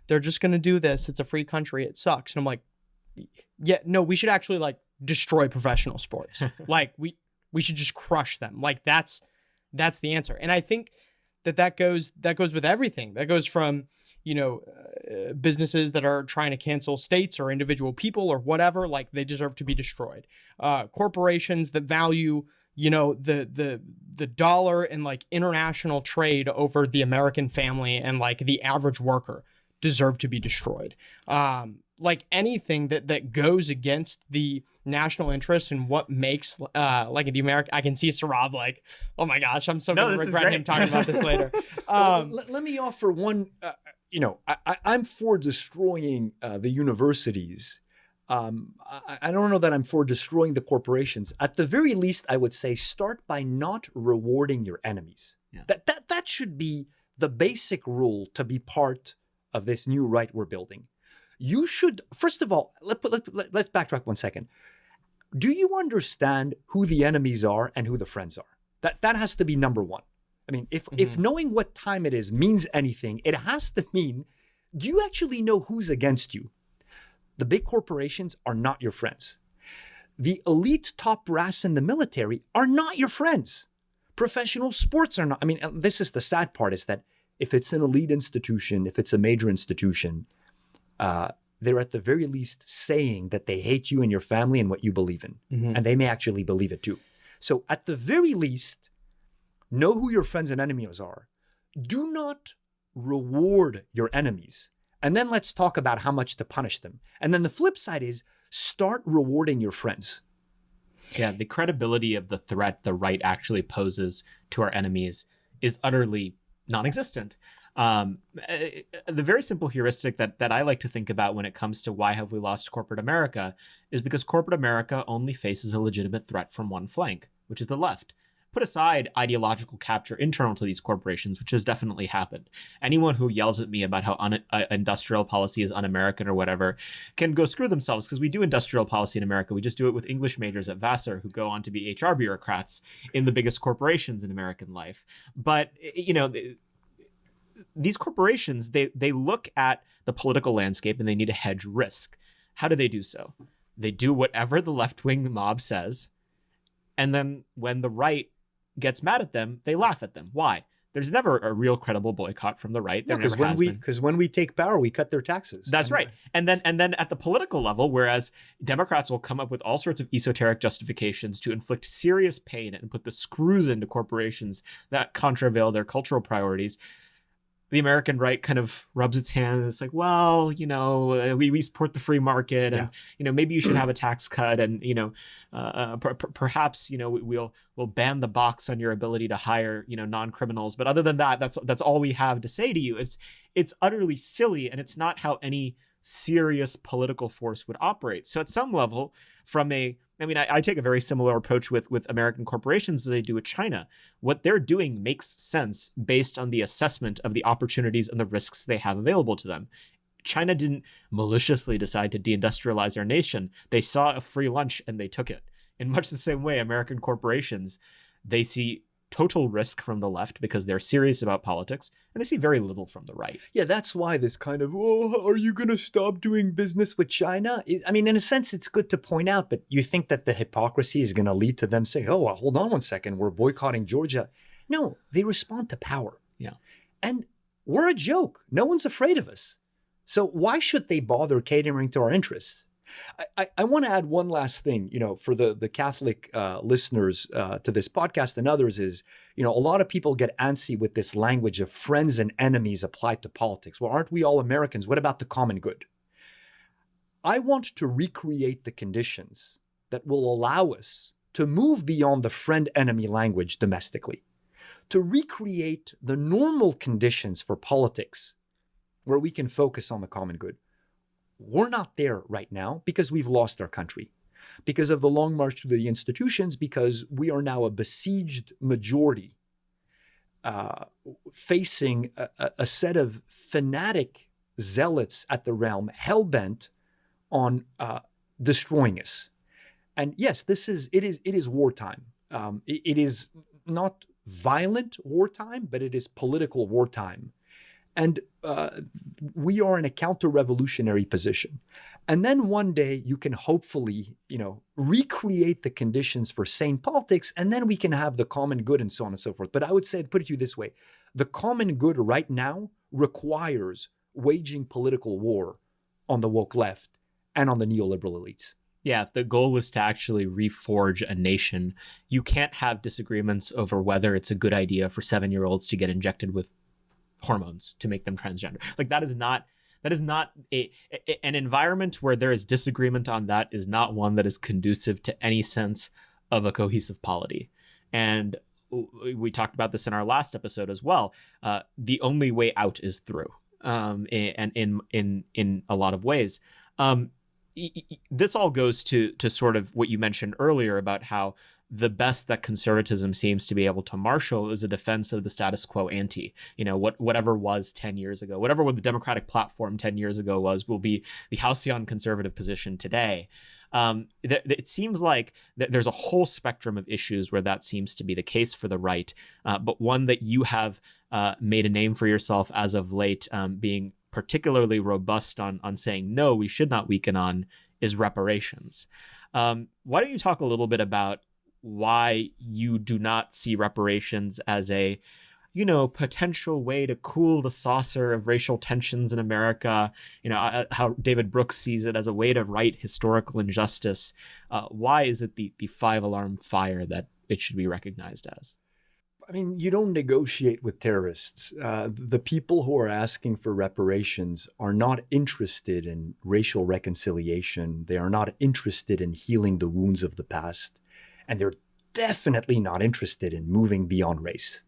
Speaker 2: they're just going to do this. It's a free country. It sucks. And I'm like, yeah, no, we should actually like destroy professional sports. Like we should just crush them. Like that's the answer. And I think that goes with everything. That goes from, businesses that are trying to cancel states or individual people or whatever, like they deserve to be destroyed. Corporations that value, the dollar and like international trade over the American family and like the average worker deserve to be destroyed. Like anything that goes against the national interest and what makes like the American, I can see Saurabh like, oh my gosh, I'm so going to regret him talking about this later.
Speaker 3: Let me offer one, I'm for destroying the universities. I don't know that I'm for destroying the corporations. At the very least, I would say start by not rewarding your enemies.
Speaker 1: Yeah.
Speaker 3: That should be the basic rule to be part of this new right we're building. You should, first of all, let's backtrack 1 second. Do you understand who the enemies are and who the friends are? That has to be number one. I mean, if knowing what time it is means anything, it has to mean, do you actually know who's against you? The big corporations are not your friends. The elite top brass in the military are not your friends. Professional sports are not. I mean, this is the sad part, is that if it's an elite institution, if it's a major institution, they're at the very least saying that they hate you and your family and what you believe in. And they may actually believe it too. So at the very least, know who your friends and enemies are. Do not reward your enemies. And then let's talk about how much to punish them. And then the flip side is start rewarding your friends.
Speaker 1: Yeah, the credibility of the threat the right actually poses to our enemies is utterly non-existent. The very simple heuristic that I like to think about when it comes to why have we lost corporate America is because corporate America only faces a legitimate threat from one flank, which is the left. Put aside ideological capture internal to these corporations, which has definitely happened. Anyone who yells at me about how industrial policy is un-American or whatever can go screw themselves, because we do industrial policy in America. We just do it with English majors at Vassar who go on to be HR bureaucrats in the biggest corporations in American life. But, you know, these corporations, they look at the political landscape and they need to hedge risk. How do they do so? They do whatever the left-wing mob says. And then when the right gets mad at them, they laugh at them. Why? There's never a real credible boycott from the right.
Speaker 3: Because when we take power, we cut their taxes.
Speaker 1: That's right. And then at the political level, whereas Democrats will come up with all sorts of esoteric justifications to inflict serious pain and put the screws into corporations that contravale their cultural priorities, the American right kind of rubs its hands. It's like, well, you know, we support the free market, and you know, maybe you should have a tax cut, and you know, perhaps you know we'll ban the box on your ability to hire, you know, non-criminals. But other than that, that's all we have to say to you. It's utterly silly, and it's not how any serious political force would operate. So at some level, I take a very similar approach with American corporations as they do with China. What they're doing makes sense based on the assessment of the opportunities and the risks they have available to them. China didn't maliciously decide to deindustrialize our nation. They saw a free lunch and they took it. In much the same way, American corporations, they see total risk from the left because they're serious about politics, and they see very little from the right.
Speaker 3: Yeah, that's why this kind of, are you going to stop doing business with China? I mean, in a sense, it's good to point out, but you think that the hypocrisy is going to lead to them saying, well, hold on 1 second, we're boycotting Georgia. No, they respond to power.
Speaker 1: Yeah.
Speaker 3: And we're a joke. No one's afraid of us. So why should they bother catering to our interests? I want to add one last thing, you know, for the Catholic listeners to this podcast and others is, you know, a lot of people get antsy with this language of friends and enemies applied to politics. Well, aren't we all Americans? What about the common good? I want to recreate the conditions that will allow us to move beyond the friend-enemy language domestically, to recreate the normal conditions for politics where we can focus on the common good. We're not there right now because we've lost our country, because of the long march to the institutions, because we are now a besieged majority facing a set of fanatic zealots at the realm hell-bent on destroying us. And yes, it is wartime. It is not violent wartime, but it is political wartime. And we are in a counter-revolutionary position. And then one day you can hopefully, you know, recreate the conditions for sane politics, and then we can have the common good and so on and so forth. But I would say, put it to you this way, the common good right now requires waging political war on the woke left and on the neoliberal elites.
Speaker 1: Yeah, if the goal is to actually reforge a nation, you can't have disagreements over whether it's a good idea for 7-year-olds to get injected with hormones to make them transgender. Like that is not an environment where there is disagreement on that is not one that is conducive to any sense of a cohesive polity. And we talked about this in our last episode as well. The only way out is through, and in a lot of ways. this all goes to sort of what you mentioned earlier about how the best that conservatism seems to be able to marshal is a defense of the status quo ante. Whatever was 10 years ago, whatever the Democratic platform 10 years ago will be the halcyon conservative position today. It seems like there's a whole spectrum of issues where that seems to be the case for the right, but one that you have made a name for yourself as of late, being particularly robust on saying, no, we should not weaken on, is reparations. Why don't you talk a little bit about why you do not see reparations as a, potential way to cool the saucer of racial tensions in America, how David Brooks sees it as a way to right historical injustice. Why is it the five-alarm fire that it should be recognized as?
Speaker 3: I mean, you don't negotiate with terrorists. The people who are asking for reparations are not interested in racial reconciliation. They are not interested in healing the wounds of the past. And they're definitely not interested in moving beyond race.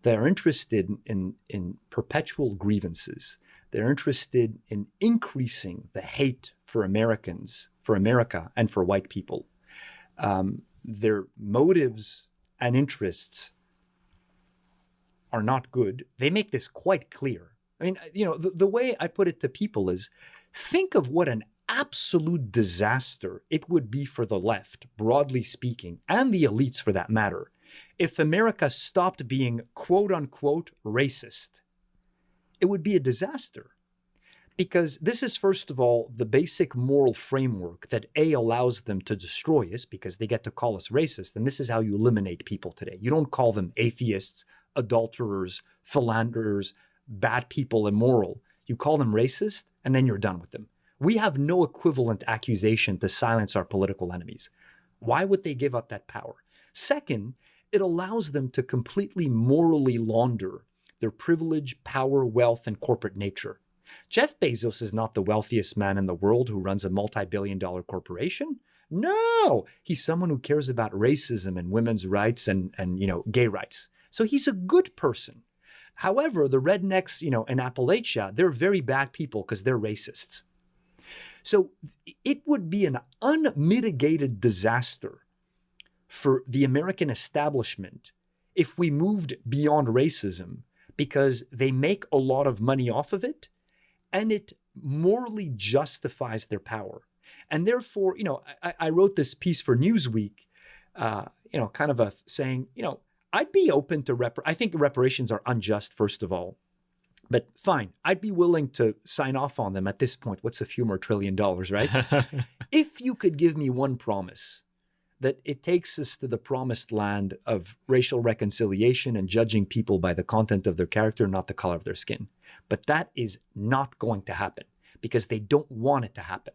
Speaker 3: They're interested in perpetual grievances. They're interested in increasing the hate for Americans, for America, and for white people. Their motives and interests are not good. They make this quite clear. I mean, the way I put it to people is, think of what an absolute disaster it would be for the left, broadly speaking, and the elites for that matter, if America stopped being quote unquote racist. It would be a disaster. Because this is, first of all, the basic moral framework that allows them to destroy us, because they get to call us racist. And this is how you eliminate people today. You don't call them atheists, adulterers, philanderers, bad people, immoral. You call them racist, and then you're done with them. We have no equivalent accusation to silence our political enemies. Why would they give up that power? Second, it allows them to completely morally launder their privilege, power, wealth, and corporate nature. Jeff Bezos is not the wealthiest man in the world who runs a multi-billion-dollar corporation. No, he's someone who cares about racism and women's rights and gay rights. So he's a good person. However, the rednecks, in Appalachia, they're very bad people because they're racists. So it would be an unmitigated disaster for the American establishment if we moved beyond racism, because they make a lot of money off of it and it morally justifies their power. And therefore, I wrote this piece for Newsweek, kind of saying, I'd be open to I think reparations are unjust, first of all, but fine. I'd be willing to sign off on them at this point. What's a few more $1 trillion, right? If you could give me one promise that it takes us to the promised land of racial reconciliation and judging people by the content of their character, not the color of their skin. But that is not going to happen because they don't want it to happen.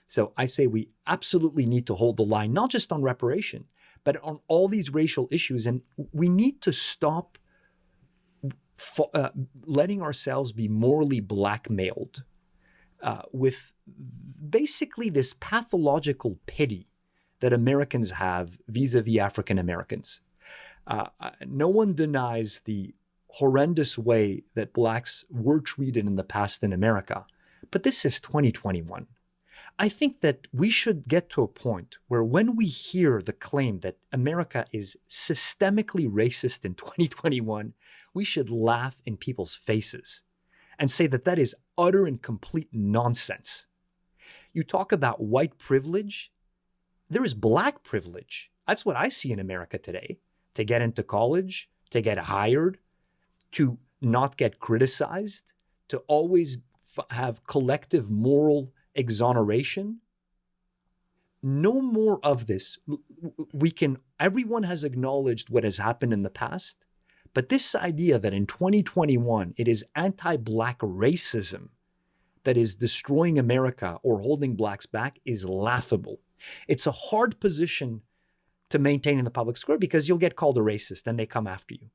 Speaker 3: So I say we absolutely need to hold the line, not just on reparation, but on all these racial issues. And we need to stop letting ourselves be morally blackmailed with basically this pathological pity that Americans have vis-a-vis African Americans. No one denies the horrendous way that blacks were treated in the past in America, but this is 2021. I think that we should get to a point where when we hear the claim that America is systemically racist in 2021, we should laugh in people's faces and say that that is utter and complete nonsense. You talk about white privilege. There is black privilege. That's what I see in America today. To get into college, to get hired, to not get criticized, to always have collective moral exoneration. No more of this. Everyone has acknowledged what has happened in the past, but this idea that in 2021, it is anti-black racism that is destroying America or holding blacks back is laughable. It's a hard position to maintain in the public square because you'll get called a racist and they come after you.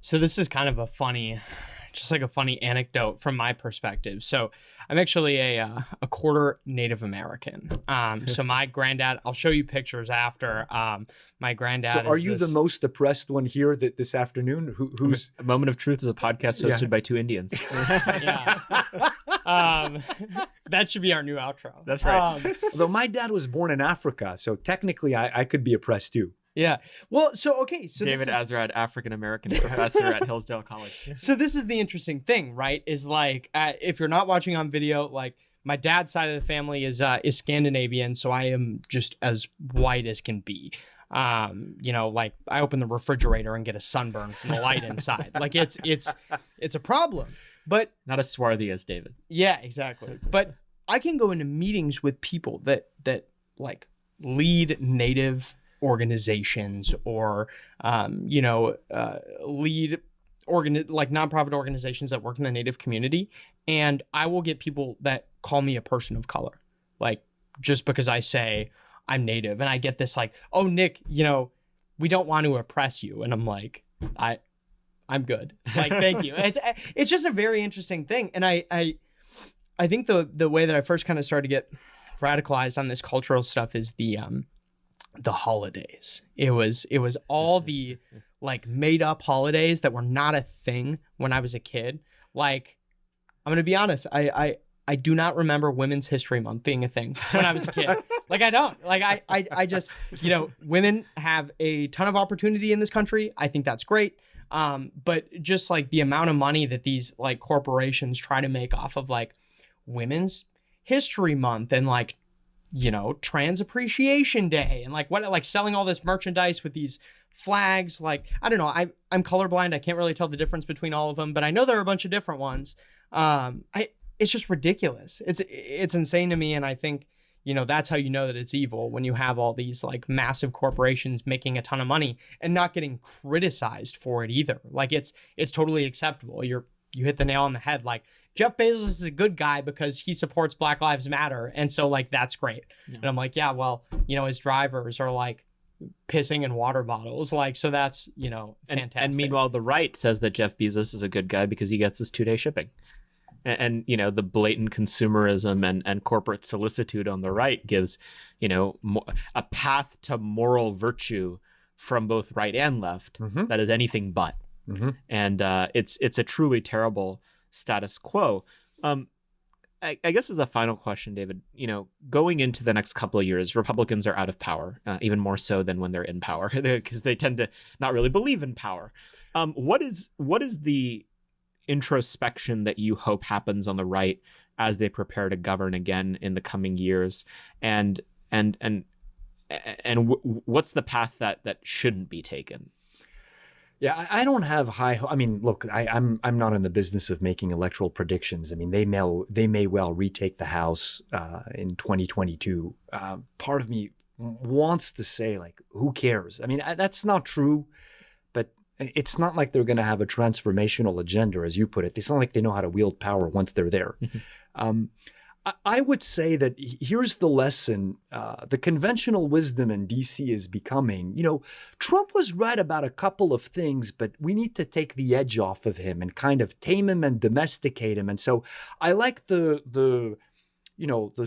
Speaker 2: So this is kind of a funny just like a funny anecdote from my perspective. So I'm actually a quarter Native American. So my granddad, I'll show you pictures after. My granddad.
Speaker 3: So are you the most oppressed one here this afternoon? Who's
Speaker 1: A Moment of Truth is a podcast hosted by two Indians.
Speaker 2: Yeah. That should be our new outro.
Speaker 1: That's right.
Speaker 3: Although my dad was born in Africa, so technically I could be oppressed too.
Speaker 2: Yeah. Well, so okay. So
Speaker 1: David Azerrad, African-American professor at Hillsdale College.
Speaker 2: So this is the interesting thing, right? Is like, if you're not watching on video, like my dad's side of the family is Scandinavian, so I am just as white as can be. Like I open the refrigerator and get a sunburn from the light inside. Like it's a problem. But
Speaker 1: not as swarthy as David.
Speaker 2: Yeah, exactly. But I can go into meetings with people that like lead Native organizations or lead nonprofit organizations that work in the Native community, and I will get people that call me a person of color, like just because I say I'm Native, and I get this like, oh Nick, we don't want to oppress you, and I'm like, I'm good, like thank you. It's just a very interesting thing, and I think the way that I first kind of started to get radicalized on this cultural stuff is the holidays. It was all the like made up holidays that were not a thing when I was a kid. Like, I'm gonna be honest, I do not remember Women's History Month being a thing when I was a kid. Like I don't. Like I just, women have a ton of opportunity in this country. I think that's great. But just like the amount of money that these like corporations try to make off of like Women's History Month and like, Trans Appreciation Day and like selling all this merchandise with these flags. Like, I don't know. I'm colorblind. I can't really tell the difference between all of them, but I know there are a bunch of different ones. It's just ridiculous. It's insane to me. And I think, that's how you know that it's evil, when you have all these like massive corporations making a ton of money and not getting criticized for it either. Like it's totally acceptable. You hit the nail on the head. Like, Jeff Bezos is a good guy because he supports Black Lives Matter. And so like, that's great. Yeah. And I'm like, yeah, well, his drivers are like pissing in water bottles. Like, so that's, fantastic.
Speaker 1: And meanwhile, the right says that Jeff Bezos is a good guy because he gets his 2-day shipping. And the blatant consumerism and corporate solicitude on the right gives, a path to moral virtue from both right and left that is anything but. Mm-hmm. And it's a truly terrible status quo. I guess as a final question, David, going into the next couple of years, Republicans are out of power, even more so than when they're in power, because they tend to not really believe in power. What is the introspection that you hope happens on the right as they prepare to govern again in the coming years, and what's the path that shouldn't be taken?
Speaker 3: Yeah, I don't have high. I mean, look, I'm not in the business of making electoral predictions. I mean, they may well retake the House in 2022. Part of me wants to say, like, who cares? I mean, that's not true, but it's not like they're going to have a transformational agenda, as you put it. It's not like they know how to wield power once they're there. Mm-hmm. I would say that here's the lesson. The conventional wisdom in DC is becoming, Trump was right about a couple of things, but we need to take the edge off of him and kind of tame him and domesticate him. And so I like the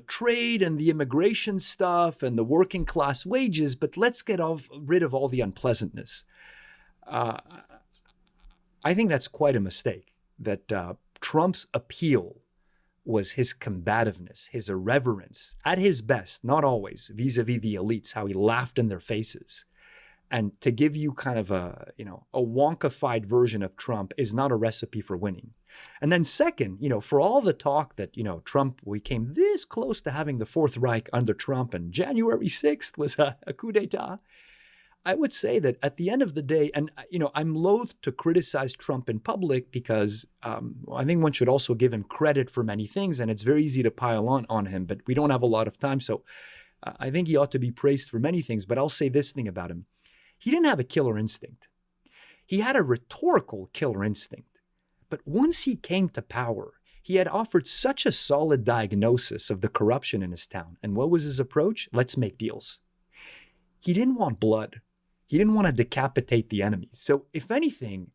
Speaker 3: trade and the immigration stuff and the working class wages, but let's get rid of all the unpleasantness. I think that's quite a mistake, that Trump's appeal was his combativeness, his irreverence, at his best, not always, vis-a-vis the elites, how he laughed in their faces. And to give you kind of a wonkified version of Trump is not a recipe for winning. And then second, for all the talk that, Trump, we came this close to having the Fourth Reich under Trump, and January 6th was a coup d'etat. I would say that at the end of the day, and I'm loath to criticize Trump in public because I think one should also give him credit for many things, and it's very easy to pile on him, but we don't have a lot of time. So I think he ought to be praised for many things, but I'll say this thing about him. He didn't have a killer instinct. He had a rhetorical killer instinct. But once he came to power, he had offered such a solid diagnosis of the corruption in his town. And what was his approach? Let's make deals. He didn't want blood. He didn't want to decapitate the enemies. So if anything,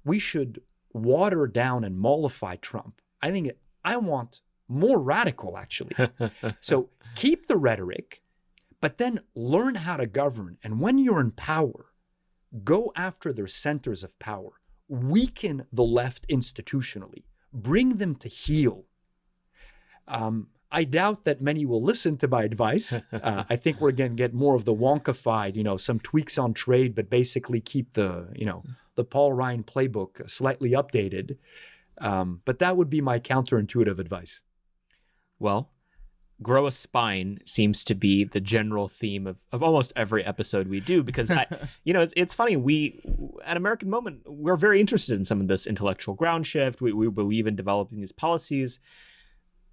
Speaker 3: we should water down and mollify Trump. I want more radical, actually. So keep the rhetoric, but then learn how to govern. And when you're in power, go after their centers of power. Weaken the left institutionally. Bring them to heel. I doubt that many will listen to my advice. I think we're going to get more of the wonkified, some tweaks on trade, but basically keep the Paul Ryan playbook slightly updated. But that would be my counterintuitive advice.
Speaker 1: Well, grow a spine seems to be the general theme of almost every episode we do, because it's funny, we at American Moment, we're very interested in some of this intellectual ground shift. We believe in developing these policies,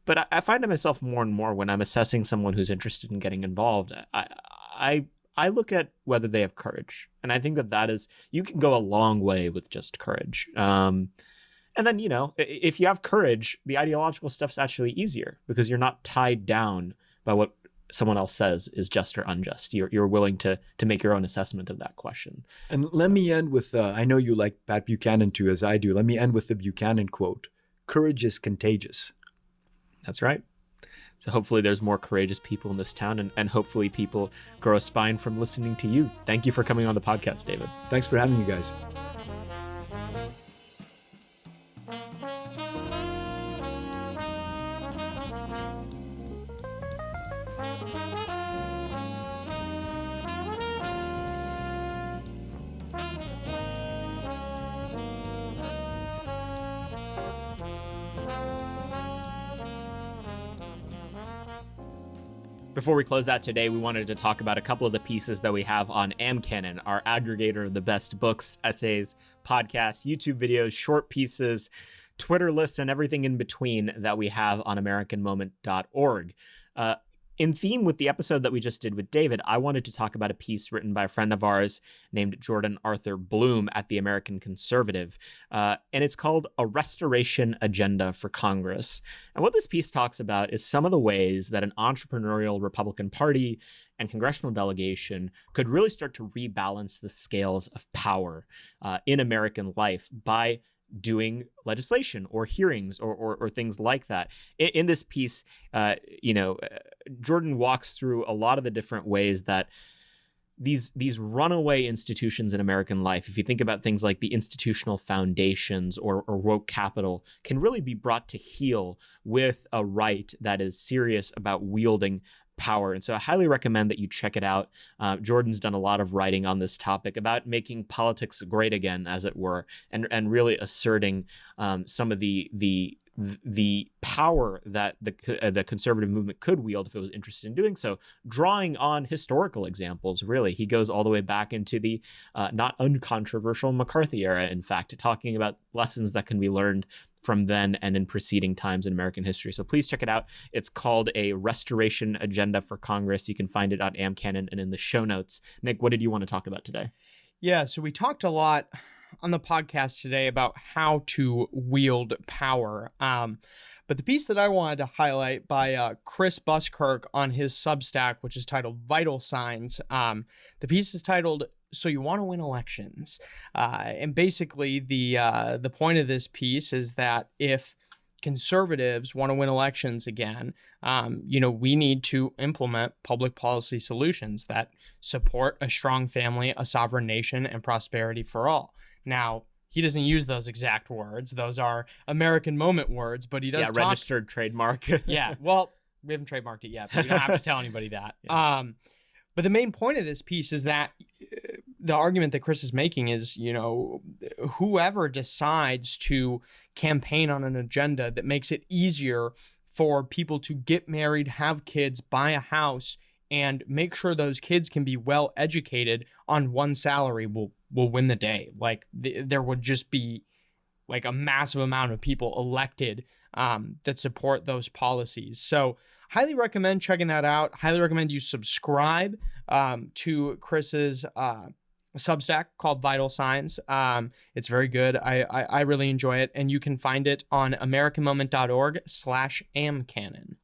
Speaker 1: but I find myself more and more when I'm assessing someone who's interested in getting involved, I look at whether they have courage, and I think that is, you can go a long way with just courage. And then, if you have courage, the ideological stuff's actually easier because you're not tied down by what someone else says is just or unjust. You're willing to make your own assessment of that question.
Speaker 3: And let me end with, I know you like Pat Buchanan too, as I do. Let me end with the Buchanan quote: "Courage is contagious."
Speaker 1: That's right. So hopefully there's more courageous people in this town, and hopefully people grow a spine from listening to you. Thank you for coming on the podcast, David.
Speaker 3: Thanks for having me, guys.
Speaker 1: Before we close out today, we wanted to talk about a couple of the pieces that we have on AmCanon, our aggregator of the best books, essays, podcasts, YouTube videos, short pieces, Twitter lists, and everything in between that we have on AmericanMoment.org. In theme with the episode that we just did with David, I wanted to talk about a piece written by a friend of ours named Jordan Arthur Bloom at the American Conservative, and it's called A Restoration Agenda for Congress. And what this piece talks about is some of the ways that an entrepreneurial Republican Party and congressional delegation could really start to rebalance the scales of power in American life by doing legislation or hearings or things like that. In this piece, Jordan walks through a lot of the different ways that these runaway institutions in American life, if you think about things like the institutional foundations or woke capital, can really be brought to heel with a right that is serious about wielding power. And so I highly recommend that you check it out. Jordan's done a lot of writing on this topic about making politics great again, as it were, and really asserting some of the power that the conservative movement could wield if it was interested in doing so, drawing on historical examples, really. He goes all the way back into the not uncontroversial McCarthy era, in fact, talking about lessons that can be learned from then and in preceding times in American history. So please check it out. It's called A Restoration Agenda for Congress. You can find it on AmCanon and in the show notes. Nick, what did you want to talk about today?
Speaker 2: Yeah, so we talked a lot on the podcast today about how to wield power. But the piece that I wanted to highlight by Chris Buskirk on his Substack, which is titled Vital Signs, the piece is titled So You Want to Win Elections. And basically the point of this piece is that if conservatives want to win elections again, we need to implement public policy solutions that support a strong family, a sovereign nation, and prosperity for all. Now, he doesn't use those exact words. Those are American Moment words, but he does talk...
Speaker 1: registered trademark.
Speaker 2: Yeah, well, we haven't trademarked it yet, but we don't have to tell anybody that.
Speaker 1: Yeah.
Speaker 2: But the main point of this piece is that the argument that Chris is making is, whoever decides to campaign on an agenda that makes it easier for people to get married, have kids, buy a house, and make sure those kids can be well educated on one salary will win the day. Like there would just be like a massive amount of people elected that support those policies. So highly recommend checking that out. Highly recommend you subscribe to Chris's Substack called Vital Signs. It's very good. I really enjoy it. And you can find it on AmericanMoment.org/AmCanon.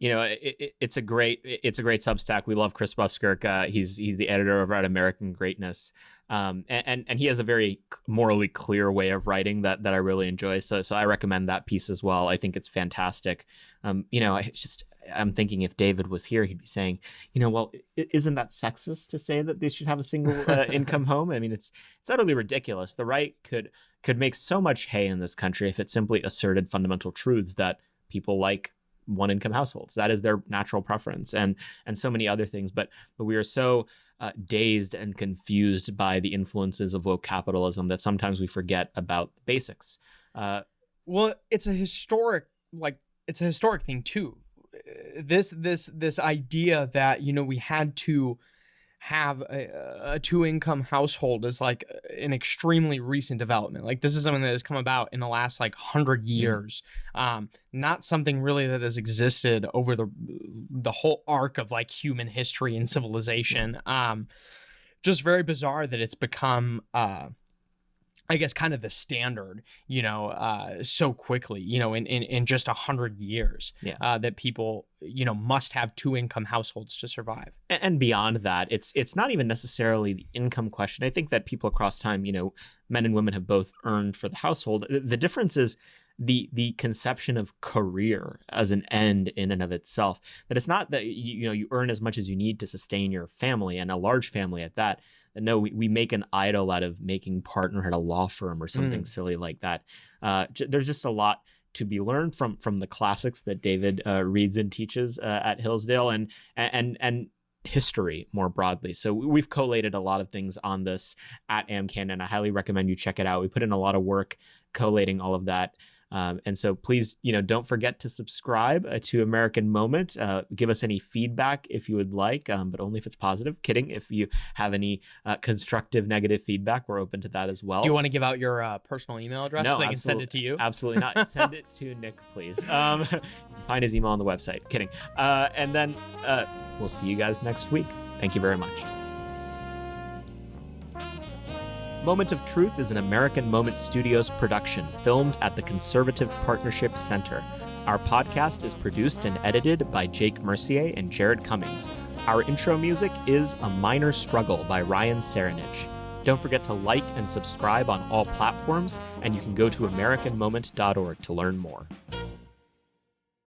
Speaker 1: it's a great Substack. We love Chris Buskirk. He's the editor over at American Greatness, and he has a very morally clear way of writing that I really enjoy. So I recommend that piece as well. I think it's fantastic. I'm thinking if David was here, he'd be saying, well, isn't that sexist to say that they should have a single income home? I mean, it's utterly ridiculous. The right could make so much hay in this country if it simply asserted fundamental truths that people like one income households. That is their natural preference, and so many other things. But we are so dazed and confused by the influences of woke capitalism that sometimes we forget about the basics.
Speaker 2: Well, it's a historic thing too. This idea that we had to have a two-income household is like an extremely recent development. Like, this is something that has come about in the last 100 years. Not something really that has existed over the whole arc of human history and civilization. Just very bizarre that it's become I guess kind of the standard, so quickly, in just 100 years, that people, must have two income households to survive.
Speaker 1: And beyond that, it's not even necessarily the income question. I think that people across time, men and women have both earned for the household. The difference is the conception of career as an end in and of itself. That it's not that you earn as much as you need to sustain your family, and a large family at that. No, we make an idol out of making partner at a law firm or something silly like that. There's just a lot to be learned from the classics that David reads and teaches at Hillsdale, and history more broadly. So we've collated a lot of things on this at AmCan, and I highly recommend you check it out. We put in a lot of work collating all of that. And so please, don't forget to subscribe to American Moment. Give us any feedback if you would like, but only if it's positive. Kidding. If you have any constructive, negative feedback, we're open to that as well.
Speaker 2: Do you want to give out your personal email address so they can send it to you?
Speaker 1: Absolutely not. Send it to Nick, please. You can find his email on the website. Kidding. And then we'll see you guys next week. Thank you very much. Moment of Truth is an American Moment Studios production filmed at the Conservative Partnership Center. Our podcast is produced and edited by Jake Mercier and Jared Cummings. Our intro music is A Minor Struggle by Ryan Serenich. Don't forget to like and subscribe on all platforms, and you can go to AmericanMoment.org to learn more.